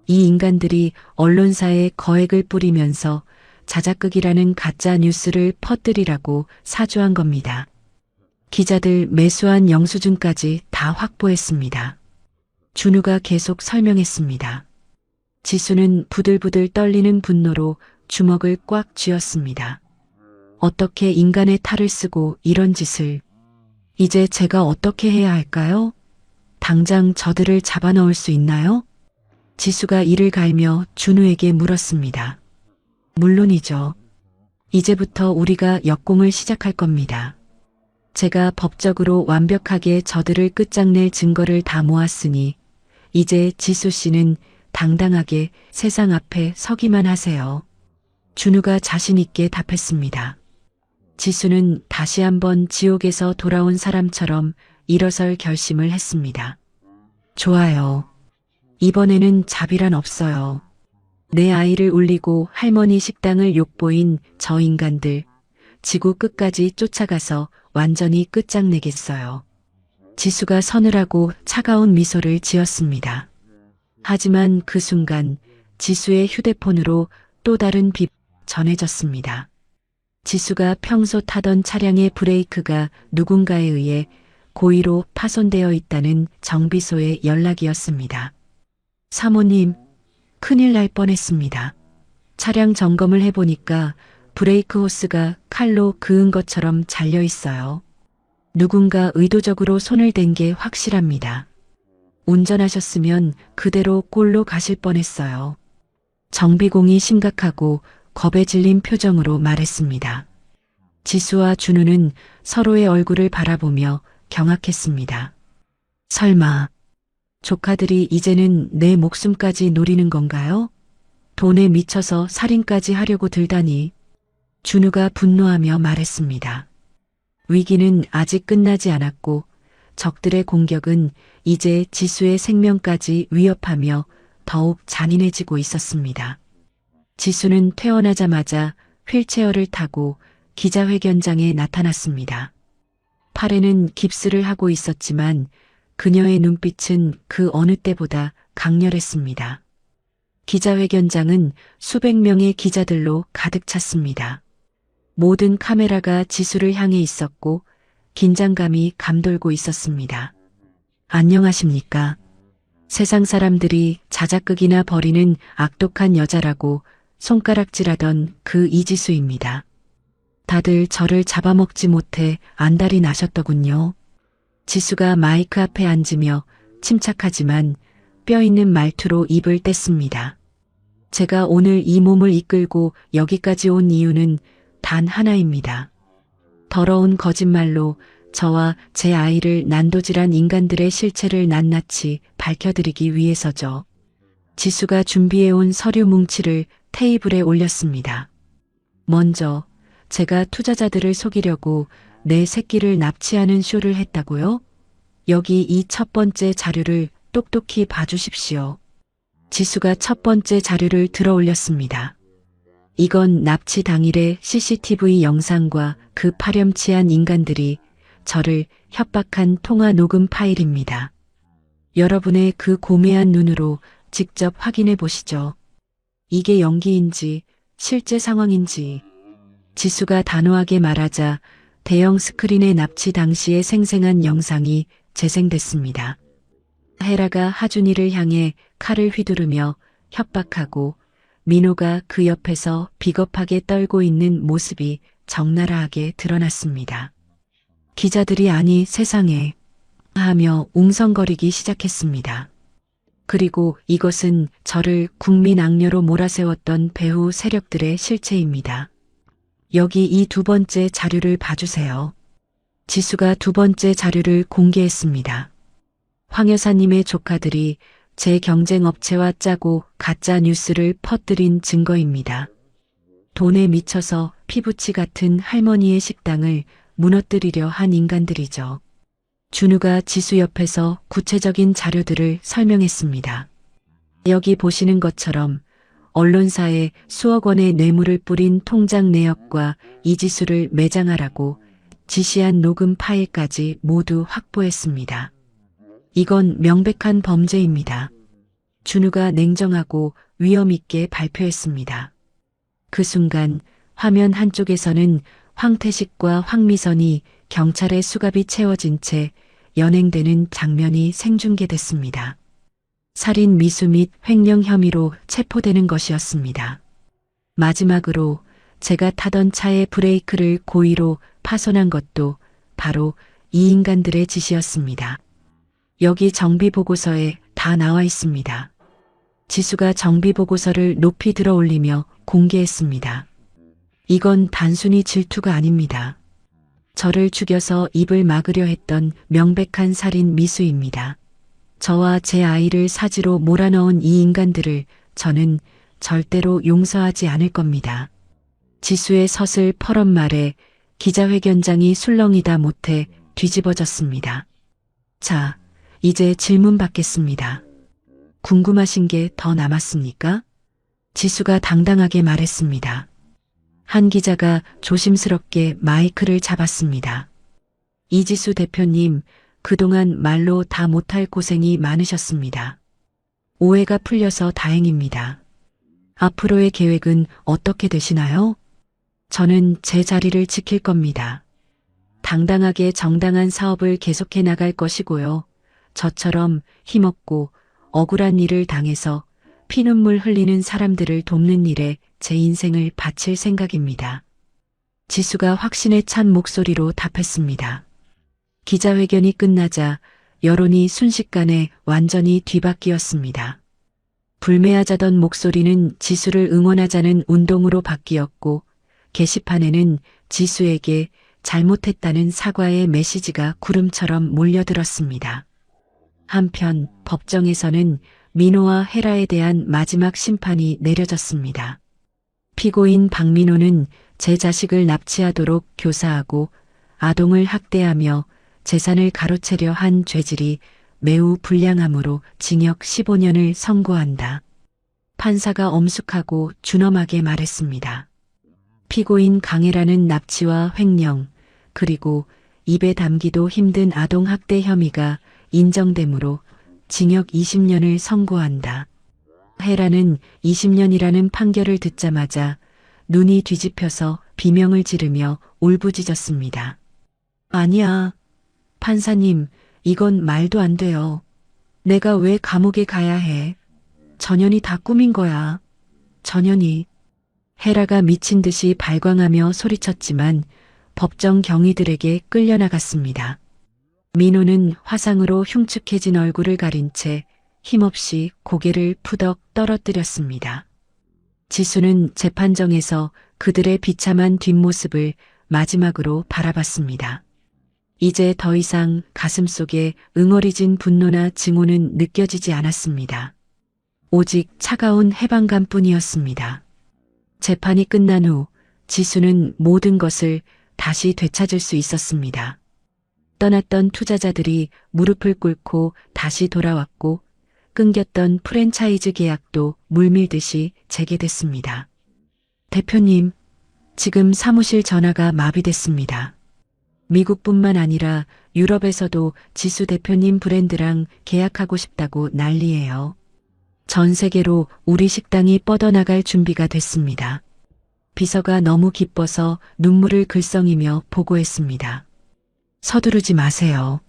이 인간들이 언론사에 거액을 뿌리면서 자작극이라는 가짜 뉴스를 퍼뜨리라고 사주한 겁니다. 기자들 매수한 영수증까지 다 확보했습니다. 준우가 계속 설명했습니다. 지수는 부들부들 떨리는 분노로 주먹을 꽉 쥐었습니다. 어떻게 인간의 탈을 쓰고 이런 짓을. 이제 제가 어떻게 해야 할까요? 당장 저들을 잡아넣을 수 있나요? 지수가 이를 갈며 준우에게 물었습니다. 물론이죠. 이제부터 우리가 역공을 시작할 겁니다. 제가 법적으로 완벽하게 저들을 끝장낼 증거를 다 모았으니 이제 지수 씨는 당당하게 세상 앞에 서기만 하세요. 준우가 자신 있게 답했습니다. 지수는 다시 한번 지옥에서 돌아온 사람처럼 일어설 결심을 했습니다. 좋아요. 이번에는 자비란 없어요. 내 아이를 울리고 할머니 식당을 욕보인 저 인간들, 지구 끝까지 쫓아가서 완전히 끝장내겠어요. 지수가 서늘하고 차가운 미소를 지었습니다. 하지만 그 순간 지수의 휴대폰으로 또 다른 비п 전해졌습니다. 지수가 평소 타던 차량의 브레이크가 누군가에 의해 고의로 파손되어 있다는 정비소의 연락이었습니다. 사모님, 큰일 날 뻔했습니다. 차량 점검을 해보니까 브레이크 호스가 칼로 그은 것처럼 잘려 있어요. 누군가 의도적으로 손을 댄 게 확실합니다. 운전하셨으면 그대로 골로 가실 뻔했어요. 정비공이 심각하고 겁에 질린 표정으로 말했습니다. 지수와 준우는 서로의 얼굴을 바라보며 경악했습니다. 설마 조카들이 이제는 내 목숨까지 노리는 건가요? 돈에 미쳐서 살인까지 하려고 들다니. 준우가 분노하며 말했습니다. 위기는 아직 끝나지 않았고 적들의 공격은 이제 지수의 생명까지 위협하며 더욱 잔인해지고 있었습니다. 지수는 퇴원하자마자 휠체어를 타고 기자회견장에 나타났습니다. 팔에는 깁스를 하고 있었지만 그녀의 눈빛은 그 어느 때보다 강렬했습니다. 기자회견장은 수백 명의 기자들로 가득 찼습니다. 모든 카메라가 지수를 향해 있었고 긴장감이 감돌고 있었습니다. 안녕하십니까? 세상 사람들이 자작극이나 벌이는 악독한 여자라고 손가락질하던 그 이지수입니다. 다들 저를 잡아먹지 못해 안달이 나셨더군요. 지수가 마이크 앞에 앉으며 침착하지만 뼈 있는 말투로 입을 뗐습니다. 제가 오늘 이 몸을 이끌고 여기까지 온 이유는 단 하나입니다. 더러운 거짓말로 저와 제 아이를 난도질한 인간들의 실체를 낱낱이 밝혀드리기 위해서죠. 지수가 준비해온 서류 뭉치를 테이블에 올렸습니다. 먼저 제가 투자자들을 속이려고 내 새끼를 납치하는 쇼를 했다고요? 여기 이 첫 번째 자료를 똑똑히 봐주십시오. 지수가 첫 번째 자료를 들어 올렸습니다. 이건 납치 당일의 CCTV 영상과 그 파렴치한 인간들이 저를 협박한 통화 녹음 파일입니다. 여러분의 그 고매한 눈으로 직접 확인해 보시죠. 이게 연기인지 실제 상황인지. 지수가 단호하게 말하자 대형 스크린의 납치 당시의 생생한 영상이 재생됐습니다. 헤라가 하준이를 향해 칼을 휘두르며 협박하고 민호가 그 옆에서 비겁하게 떨고 있는 모습이 적나라하게 드러났습니다. 기자들이 아니 세상에 하며 웅성거리기 시작했습니다. 그리고 이것은 저를 국민 악녀로 몰아세웠던 배후 세력들의 실체입니다. 여기 이 두 번째 자료를 봐주세요. 지수가 두 번째 자료를 공개했습니다. 황 여사님의 조카들이 제 경쟁업체와 짜고 가짜 뉴스를 퍼뜨린 증거입니다. 돈에 미쳐서 피부치 같은 할머니의 식당을 무너뜨리려 한 인간들이죠. 준우가 지수 옆에서 구체적인 자료들을 설명했습니다. 여기 보시는 것처럼 언론사에 수억 원의 뇌물을 뿌린 통장 내역과 이지수를 매장하라고 지시한 녹음 파일까지 모두 확보했습니다. 이건 명백한 범죄입니다. 준우가 냉정하고 위험 있게 발표했습니다. 그 순간 화면 한쪽에서는 황태식과 황미선이 경찰의 수갑이 채워진 채 연행되는 장면이 생중계됐습니다. 살인 미수 및 횡령 혐의로 체포되는 것이었습니다. 마지막으로 제가 타던 차의 브레이크를 고의로 파손한 것도 바로 이 인간들의 짓이었습니다. 여기 정비보고서에 다 나와 있습니다. 지수가 정비보고서를 높이 들어 올리며 공개했습니다. 이건 단순히 질투가 아닙니다. 저를 죽여서 입을 막으려 했던 명백한 살인 미수입니다. 저와 제 아이를 사지로 몰아넣은 이 인간들을 저는 절대로 용서하지 않을 겁니다. 지수의 서슬 퍼런 말에 기자회견장이 술렁이다 못해 뒤집어졌습니다. 자, 이제 질문 받겠습니다. 궁금하신 게 더 남았습니까? 지수가 당당하게 말했습니다. 한 기자가 조심스럽게 마이크를 잡았습니다. 이지수 대표님, 그동안 말로 다 못할 고생이 많으셨습니다. 오해가 풀려서 다행입니다. 앞으로의 계획은 어떻게 되시나요? 저는 제 자리를 지킬 겁니다. 당당하게 정당한 사업을 계속해 나갈 것이고요. 저처럼 힘없고 억울한 일을 당해서 피눈물 흘리는 사람들을 돕는 일에 제 인생을 바칠 생각입니다. 지수가 확신에 찬 목소리로 답했습니다. 기자회견이 끝나자 여론이 순식간에 완전히 뒤바뀌었습니다. 불매하자던 목소리는 지수를 응원하자는 운동으로 바뀌었고 게시판에는 지수에게 잘못했다는 사과의 메시지가 구름처럼 몰려들었습니다. 한편 법정에서는 민호와 헤라에 대한 마지막 심판이 내려졌습니다. 피고인 박민호는 제 자식을 납치하도록 교사하고 아동을 학대하며 재산을 가로채려 한 죄질이 매우 불량하므로 징역 15년을 선고한다. 판사가 엄숙하고 준엄하게 말했습니다. 피고인 강혜라는 납치와 횡령, 그리고 입에 담기도 힘든 아동학대 혐의가 인정되므로 징역 20년을 선고한다. 헤라는 20년이라는 판결을 듣자마자 눈이 뒤집혀서 비명을 지르며 울부짖었습니다. 아니야. 판사님, 이건 말도 안 돼요. 내가 왜 감옥에 가야 해? 전현이 다 꾸민 거야. 전현이. 헤라가 미친 듯이 발광하며 소리쳤지만 법정 경위들에게 끌려나갔습니다. 민호는 화상으로 흉측해진 얼굴을 가린 채 힘없이 고개를 푸덕 떨어뜨렸습니다. 지수는 재판정에서 그들의 비참한 뒷모습을 마지막으로 바라봤습니다. 이제 더 이상 가슴속에 응어리진 분노나 증오는 느껴지지 않았습니다. 오직 차가운 해방감뿐이었습니다. 재판이 끝난 후 지수는 모든 것을 다시 되찾을 수 있었습니다. 떠났던 투자자들이 무릎을 꿇고 다시 돌아왔고 끊겼던 프랜차이즈 계약도 물밀듯이 재개됐습니다. 대표님, 지금 사무실 전화가 마비됐습니다. 미국뿐만 아니라 유럽에서도 지수 대표님 브랜드랑 계약하고 싶다고 난리예요. 전 세계로 우리 식당이 뻗어나갈 준비가 됐습니다. 비서가 너무 기뻐서 눈물을 글썽이며 보고했습니다. 서두르지 마세요.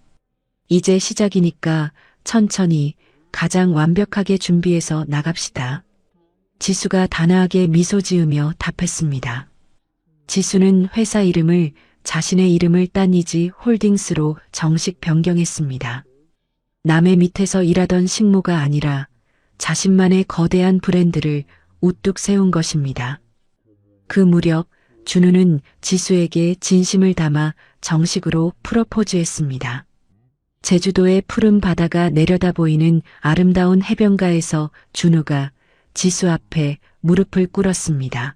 이제 시작이니까 천천히 가장 완벽하게 준비해서 나갑시다. 지수가 단아하게 미소 지으며 답했습니다. 지수는 회사 이름을 자신의 이름을 딴 이지 홀딩스로 정식 변경했습니다. 남의 밑에서 일하던 식모가 아니라 자신만의 거대한 브랜드를 우뚝 세운 것입니다. 그 무렵 준우는 지수에게 진심을 담아 정식으로 프로포즈했습니다. 제주도의 푸른 바다가 내려다 보이는 아름다운 해변가에서 준우가 지수 앞에 무릎을 꿇었습니다.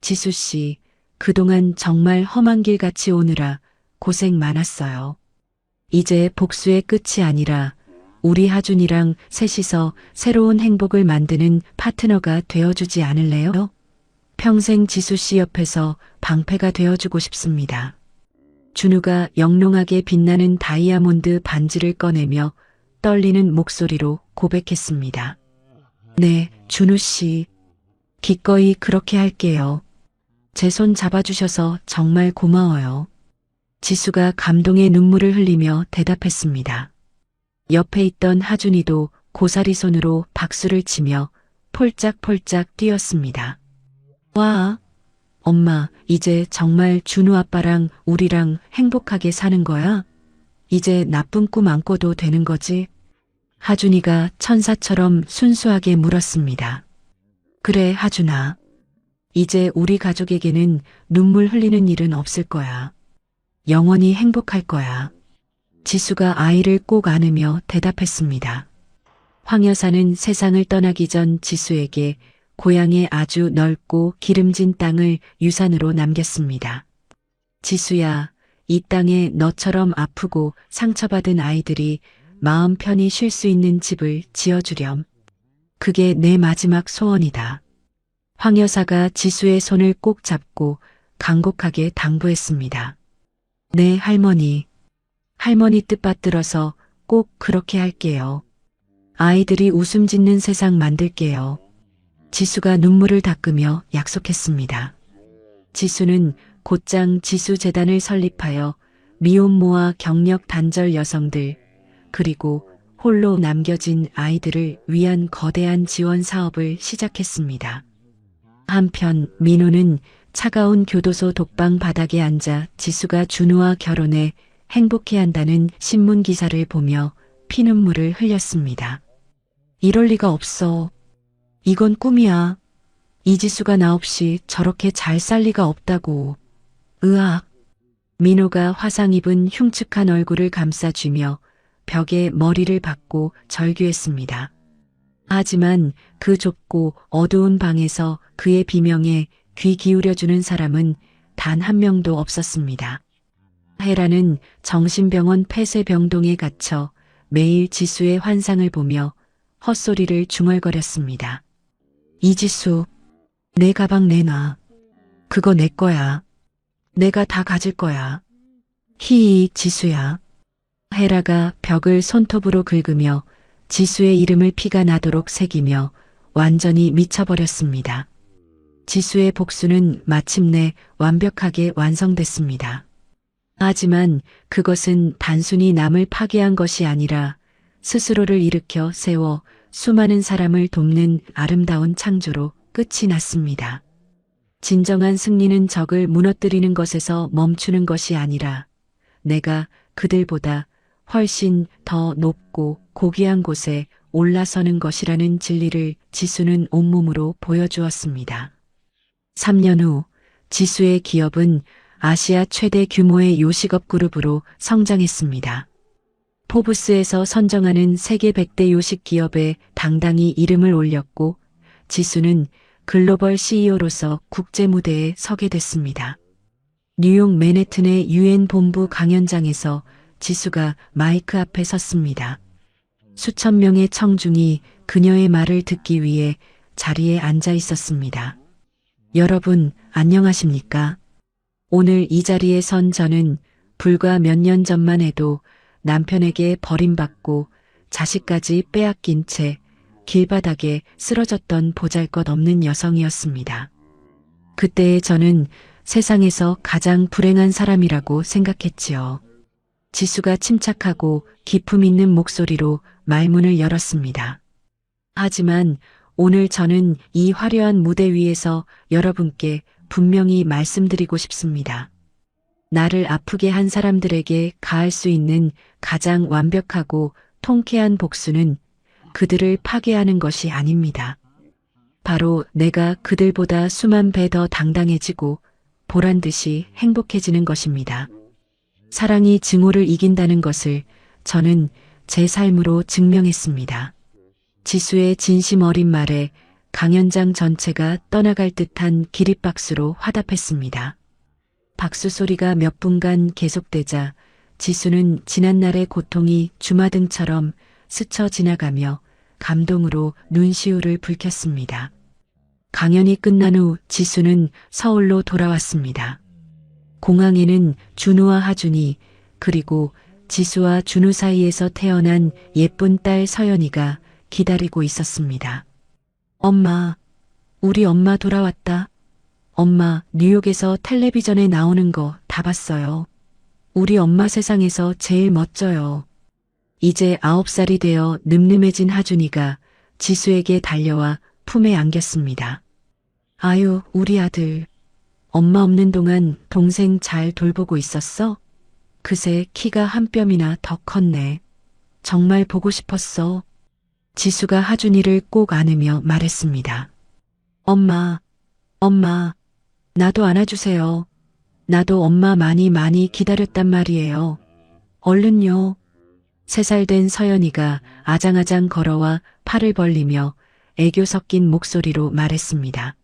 지수 씨, 그동안 정말 험한 길 같이 오느라 고생 많았어요. 이제 복수의 끝이 아니라 우리 하준이랑 셋이서 새로운 행복을 만드는 파트너가 되어주지 않을래요? 평생 지수 씨 옆에서 방패가 되어주고 싶습니다. 준우가 영롱하게 빛나는 다이아몬드 반지를 꺼내며 떨리는 목소리로 고백했습니다. 네, 준우 씨. 기꺼이 그렇게 할게요. 제 손 잡아주셔서 정말 고마워요. 지수가 감동의 눈물을 흘리며 대답했습니다. 옆에 있던 하준이도 고사리 손으로 박수를 치며 폴짝폴짝 뛰었습니다. 와, 엄마, 이제 정말 준우 아빠랑 우리랑 행복하게 사는 거야? 이제 나쁜 꿈 안 꿔도 되는 거지? 하준이가 천사처럼 순수하게 물었습니다. 그래, 하준아. 이제 우리 가족에게는 눈물 흘리는 일은 없을 거야. 영원히 행복할 거야. 지수가 아이를 꼭 안으며 대답했습니다. 황 여사는 세상을 떠나기 전 지수에게 고향의 아주 넓고 기름진 땅을 유산으로 남겼습니다. 지수야, 이 땅에 너처럼 아프고 상처받은 아이들이 마음 편히 쉴 수 있는 집을 지어주렴. 그게 내 마지막 소원이다. 황 여사가 지수의 손을 꼭 잡고 간곡하게 당부했습니다. 네, 할머니. 할머니 뜻받들어서 꼭 그렇게 할게요. 아이들이 웃음 짓는 세상 만들게요. 지수가 눈물을 닦으며 약속했습니다. 지수는 곧장 지수재단을 설립하여 미혼모와 경력 단절 여성들, 그리고 홀로 남겨진 아이들을 위한 거대한 지원 사업을 시작했습니다. 한편 민호는 차가운 교도소 독방 바닥에 앉아 지수가 준우와 결혼해 행복해한다는 신문 기사를 보며 피눈물을 흘렸습니다. 이럴 리가 없어. 이건 꿈이야. 이지수가 나 없이 저렇게 잘 살 리가 없다고. 으악. 민호가 화상 입은 흉측한 얼굴을 감싸쥐며 벽에 머리를 박고 절규했습니다. 하지만 그 좁고 어두운 방에서 그의 비명에 귀 기울여주는 사람은 단 한 명도 없었습니다. 헤라는 정신병원 폐쇄병동에 갇혀 매일 지수의 환상을 보며 헛소리를 중얼거렸습니다. 이지수, 내 가방 내놔. 그거 내 거야. 내가 다 가질 거야. 히히, 지수야. 헤라가 벽을 손톱으로 긁으며 지수의 이름을 피가 나도록 새기며 완전히 미쳐버렸습니다. 지수의 복수는 마침내 완벽하게 완성됐습니다. 하지만 그것은 단순히 남을 파괴한 것이 아니라 스스로를 일으켜 세워 수많은 사람을 돕는 아름다운 창조로 끝이 났습니다. 진정한 승리는 적을 무너뜨리는 것에서 멈추는 것이 아니라 내가 그들보다 훨씬 더 높고 고귀한 곳에 올라서는 것이라는 진리를 지수는 온몸으로 보여주었습니다. 3년 후 지수의 기업은 아시아 최대 규모의 요식업 그룹으로 성장했습니다. 포브스에서 선정하는 세계 100대 요식 기업에 당당히 이름을 올렸고 지수는 글로벌 CEO로서 국제 무대에 서게 됐습니다. 뉴욕 맨해튼의 유엔 본부 강연장에서 지수가 마이크 앞에 섰습니다. 수천 명의 청중이 그녀의 말을 듣기 위해 자리에 앉아 있었습니다. 여러분, 안녕하십니까? 오늘 이 자리에 선 저는 불과 몇 년 전만 해도 남편에게 버림받고 자식까지 빼앗긴 채 길바닥에 쓰러졌던 보잘것없는 여성이었습니다. 그때의 저는 세상에서 가장 불행한 사람이라고 생각했지요. 지수가 침착하고 기품 있는 목소리로 말문을 열었습니다. 하지만 오늘 저는 이 화려한 무대 위에서 여러분께 분명히 말씀드리고 싶습니다. 나를 아프게 한 사람들에게 가할 수 있는 가장 완벽하고 통쾌한 복수는 그들을 파괴하는 것이 아닙니다. 바로 내가 그들보다 수만 배 더 당당해지고 보란 듯이 행복해지는 것입니다. 사랑이 증오를 이긴다는 것을 저는 제 삶으로 증명했습니다. 지수의 진심 어린 말에 강연장 전체가 떠나갈 듯한 기립박수로 화답했습니다. 박수 소리가 몇 분간 계속되자 지수는 지난날의 고통이 주마등처럼 스쳐 지나가며 감동으로 눈시울을 붉혔습니다. 강연이 끝난 후 지수는 서울로 돌아왔습니다. 공항에는 준우와 하준이 그리고 지수와 준우 사이에서 태어난 예쁜 딸 서연이가 기다리고 있었습니다. 엄마, 우리 엄마 돌아왔다. 엄마, 뉴욕에서 텔레비전에 나오는 거 다 봤어요. 우리 엄마 세상에서 제일 멋져요. 이제 9살이 되어 늠름해진 하준이가 지수에게 달려와 품에 안겼습니다. 아유, 우리 아들. 엄마 없는 동안 동생 잘 돌보고 있었어? 그새 키가 한 뼘이나 더 컸네. 정말 보고 싶었어. 지수가 하준이를 꼭 안으며 말했습니다. 엄마, 나도 안아주세요. 나도 엄마 많이 기다렸단 말이에요. 얼른요. 3살 된 서연이가 아장아장 걸어와 팔을 벌리며 애교 섞인 목소리로 말했습니다.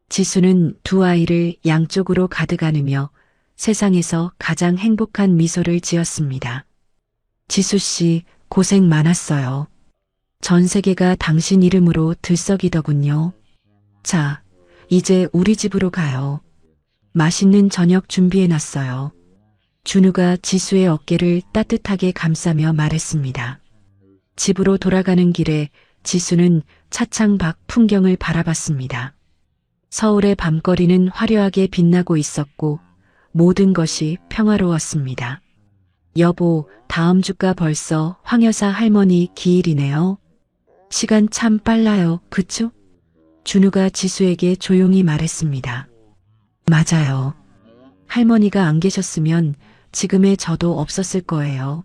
지수는 두 아이를 양쪽으로 가득 안으며 세상에서 가장 행복한 미소를 지었습니다. 지수 씨, 고생 많았어요. 전 세계가 당신 이름으로 들썩이더군요. 자, 이제 우리 집으로 가요. 맛있는 저녁 준비해놨어요. 준우가 지수의 어깨를 따뜻하게 감싸며 말했습니다. 집으로 돌아가는 길에 지수는 차창 밖 풍경을 바라봤습니다. 서울의 밤거리는 화려하게 빛나고 있었고 모든 것이 평화로웠습니다. 여보, 다음 주가 벌써 황여사 할머니 기일이네요. 시간 참 빨라요, 그쵸? 준우가 지수에게 조용히 말했습니다. 맞아요. 할머니가 안 계셨으면 지금의 저도 없었을 거예요.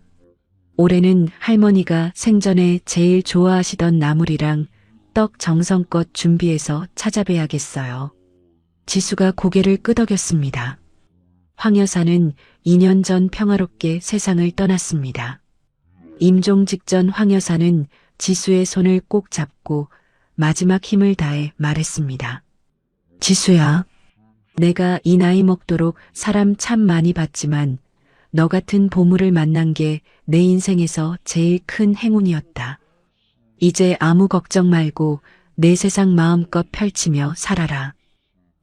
올해는 할머니가 생전에 제일 좋아하시던 나물이랑 떡 정성껏 준비해서 찾아뵈야겠어요. 지수가 고개를 끄덕였습니다. 황 여사는 2년 전 평화롭게 세상을 떠났습니다. 임종 직전 황 여사는 지수의 손을 꼭 잡고 마지막 힘을 다해 말했습니다. 지수야, 내가 이 나이 먹도록 사람 참 많이 봤지만 너 같은 보물을 만난 게 내 인생에서 제일 큰 행운이었다. 이제 아무 걱정 말고 내 세상 마음껏 펼치며 살아라.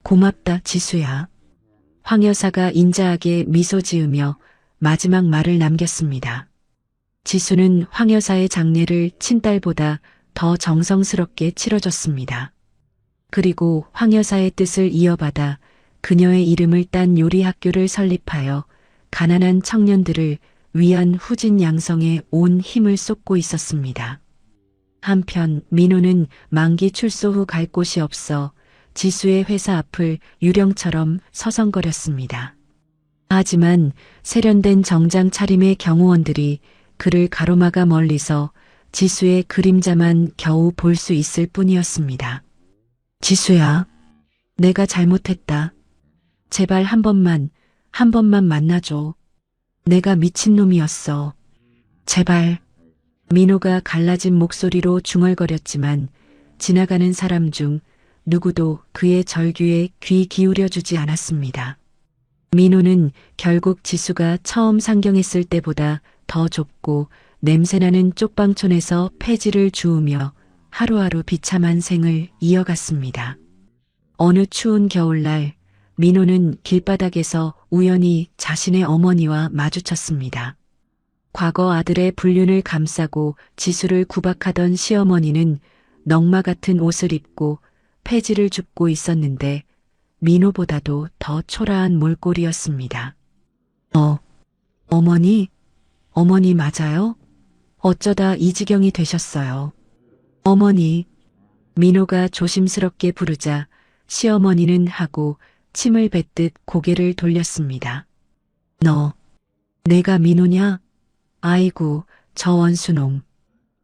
고맙다, 지수야. 황 여사가 인자하게 미소 지으며 마지막 말을 남겼습니다. 지수는 황 여사의 장례를 친딸보다 더 정성스럽게 치러줬습니다. 그리고 황 여사의 뜻을 이어받아 그녀의 이름을 딴 요리학교를 설립하여 가난한 청년들을 위한 후진 양성에 온 힘을 쏟고 있었습니다. 한편 민호는 만기 출소 후 갈 곳이 없어 지수의 회사 앞을 유령처럼 서성거렸습니다. 하지만 세련된 정장 차림의 경호원들이 그를 가로막아 멀리서 지수의 그림자만 겨우 볼 수 있을 뿐이었습니다. 지수야, 내가 잘못했다. 제발 한 번만 만나줘. 내가 미친놈이었어. 제발. 민호가 갈라진 목소리로 중얼거렸지만 지나가는 사람 중 누구도 그의 절규에 귀 기울여주지 않았습니다. 민호는 결국 지수가 처음 상경했을 때보다 더 좁고 냄새나는 쪽방촌에서 폐지를 주우며 하루하루 비참한 생을 이어갔습니다. 어느 추운 겨울날 민호는 길바닥에서 우연히 자신의 어머니와 마주쳤습니다. 과거 아들의 불륜을 감싸고 지수를 구박하던 시어머니는 넝마 같은 옷을 입고 폐지를 줍고 있었는데 민호보다도 더 초라한 몰골이었습니다. 어머니 맞아요? 어쩌다 이 지경이 되셨어요? 어머니. 민호가 조심스럽게 부르자 시어머니는 하고 침을 뱉듯 고개를 돌렸습니다. 내가 민호냐? 아이고, 저 원수놈.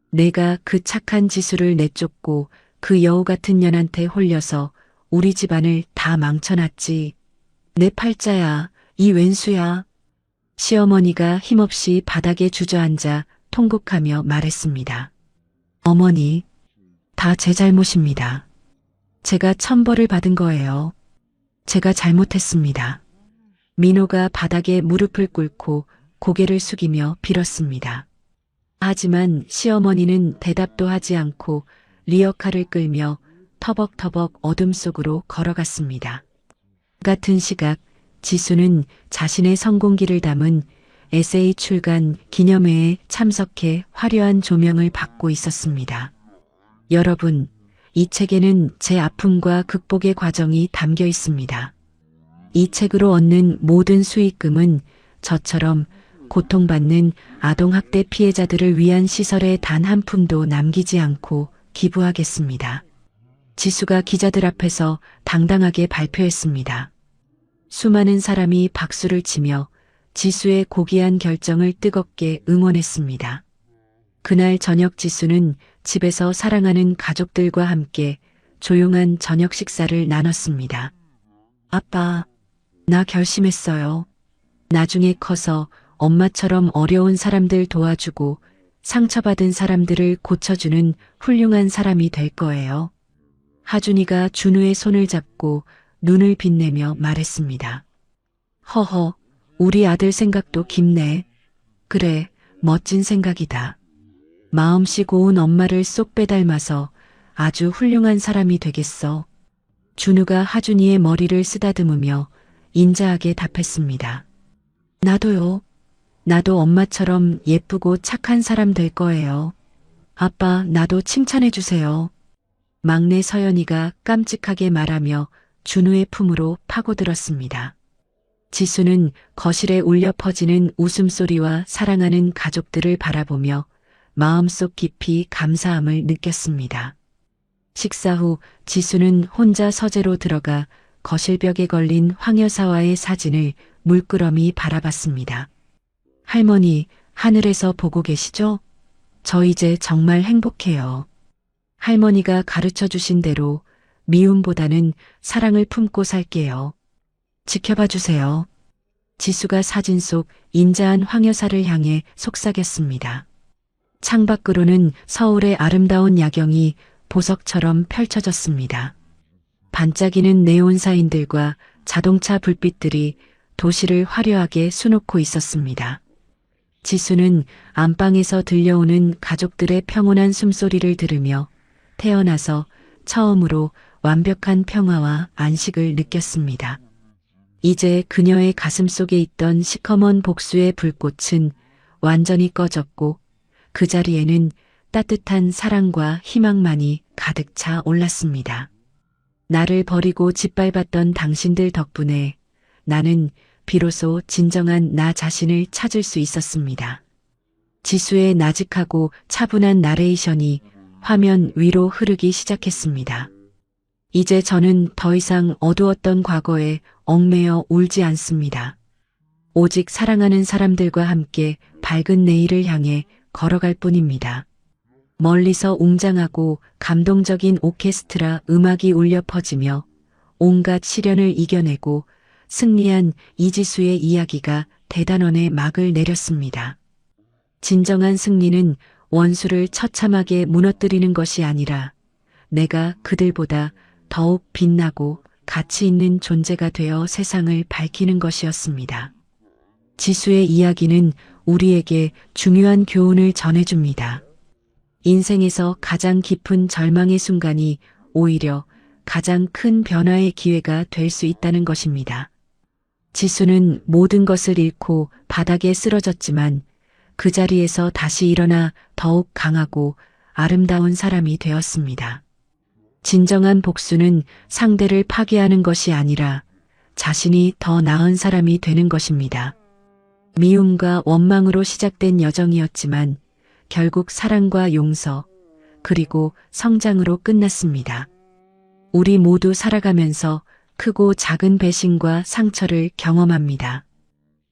내가 그 착한 지수를 내쫓고 그 여우 같은 년한테 홀려서 우리 집안을 다 망쳐놨지. 내 팔자야, 이 왼수야. 시어머니가 힘없이 바닥에 주저앉아 통곡하며 말했습니다. 어머니, 다 제 잘못입니다. 제가 천벌을 받은 거예요. 제가 잘못했습니다. 민호가 바닥에 무릎을 꿇고 고개를 숙이며 빌었습니다. 하지만 시어머니는 대답도 하지 않고 리어카를 끌며 터벅터벅 어둠 속으로 걸어갔습니다. 같은 시각 지수는 자신의 성공기를 담은 에세이 출간 기념회에 참석해 화려한 조명을 받고 있었습니다. 여러분, 이 책에는 제 아픔과 극복의 과정이 담겨 있습니다. 이 책으로 얻는 모든 수익금은 저처럼 고통받는 아동학대 피해자들을 위한 시설에 단 한 푼도 남기지 않고 기부하겠습니다. 지수가 기자들 앞에서 당당하게 발표했습니다. 수많은 사람이 박수를 치며 지수의 고귀한 결정을 뜨겁게 응원했습니다. 그날 저녁 지수는 집에서 사랑하는 가족들과 함께 조용한 저녁 식사를 나눴습니다. 아빠, 나 결심했어요. 나중에 커서 엄마처럼 어려운 사람들 도와주고 상처받은 사람들을 고쳐주는 훌륭한 사람이 될 거예요. 하준이가 준우의 손을 잡고 눈을 빛내며 말했습니다. 허허, 우리 아들 생각도 깊네. 그래, 멋진 생각이다. 마음씨 고운 엄마를 쏙 빼닮아서 아주 훌륭한 사람이 되겠어. 준우가 하준이의 머리를 쓰다듬으며 인자하게 답했습니다. 나도요. 나도 엄마처럼 예쁘고 착한 사람 될 거예요. 아빠, 나도 칭찬해 주세요. 막내 서연이가 깜찍하게 말하며 준우의 품으로 파고들었습니다. 지수는 거실에 울려 퍼지는 웃음소리와 사랑하는 가족들을 바라보며 마음속 깊이 감사함을 느꼈습니다. 식사 후 지수는 혼자 서재로 들어가 거실벽에 걸린 황 여사와의 사진을 물끄러미 바라봤습니다. 할머니, 하늘에서 보고 계시죠? 저 이제 정말 행복해요. 할머니가 가르쳐 주신 대로 미움보다는 사랑을 품고 살게요. 지켜봐 주세요. 지수가 사진 속 인자한 황 여사를 향해 속삭였습니다. 창밖으로는 서울의 아름다운 야경이 보석처럼 펼쳐졌습니다. 반짝이는 네온 사인들과 자동차 불빛들이 도시를 화려하게 수놓고 있었습니다. 지수는 안방에서 들려오는 가족들의 평온한 숨소리를 들으며 태어나서 처음으로 완벽한 평화와 안식을 느꼈습니다. 이제 그녀의 가슴 속에 있던 시커먼 복수의 불꽃은 완전히 꺼졌고 그 자리에는 따뜻한 사랑과 희망만이 가득 차 올랐습니다. 나를 버리고 짓밟았던 당신들 덕분에 나는 비로소 진정한 나 자신을 찾을 수 있었습니다. 지수의 나직하고 차분한 나레이션이 화면 위로 흐르기 시작했습니다. 이제 저는 더 이상 어두웠던 과거에 얽매여 울지 않습니다. 오직 사랑하는 사람들과 함께 밝은 내일을 향해 걸어갈 뿐입니다. 멀리서 웅장하고 감동적인 오케스트라 음악이 울려 퍼지며 온갖 시련을 이겨내고 승리한 이지수의 이야기가 대단원에 막을 내렸습니다. 진정한 승리는 원수를 처참하게 무너뜨리는 것이 아니라 내가 그들보다 더욱 빛나고 가치 있는 존재가 되어 세상을 밝히는 것이었습니다. 지수의 이야기는 우리에게 중요한 교훈을 전해줍니다. 인생에서 가장 깊은 절망의 순간이 오히려 가장 큰 변화의 기회가 될 수 있다는 것입니다. 지수는 모든 것을 잃고 바닥에 쓰러졌지만 그 자리에서 다시 일어나 더욱 강하고 아름다운 사람이 되었습니다. 진정한 복수는 상대를 파괴하는 것이 아니라 자신이 더 나은 사람이 되는 것입니다. 미움과 원망으로 시작된 여정이었지만 결국 사랑과 용서 그리고 성장으로 끝났습니다. 우리 모두 살아가면서 크고 작은 배신과 상처를 경험합니다.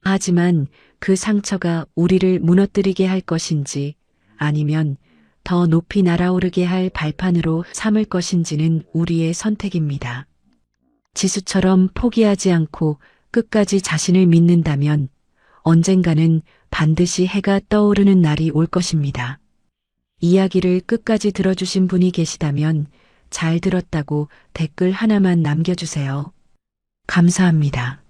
하지만 그 상처가 우리를 무너뜨리게 할 것인지 아니면 더 높이 날아오르게 할 발판으로 삼을 것인지는 우리의 선택입니다. 지수처럼 포기하지 않고 끝까지 자신을 믿는다면 언젠가는 반드시 해가 떠오르는 날이 올 것입니다. 이야기를 끝까지 들어주신 분이 계시다면 잘 들었다고 댓글 하나만 남겨주세요. 감사합니다.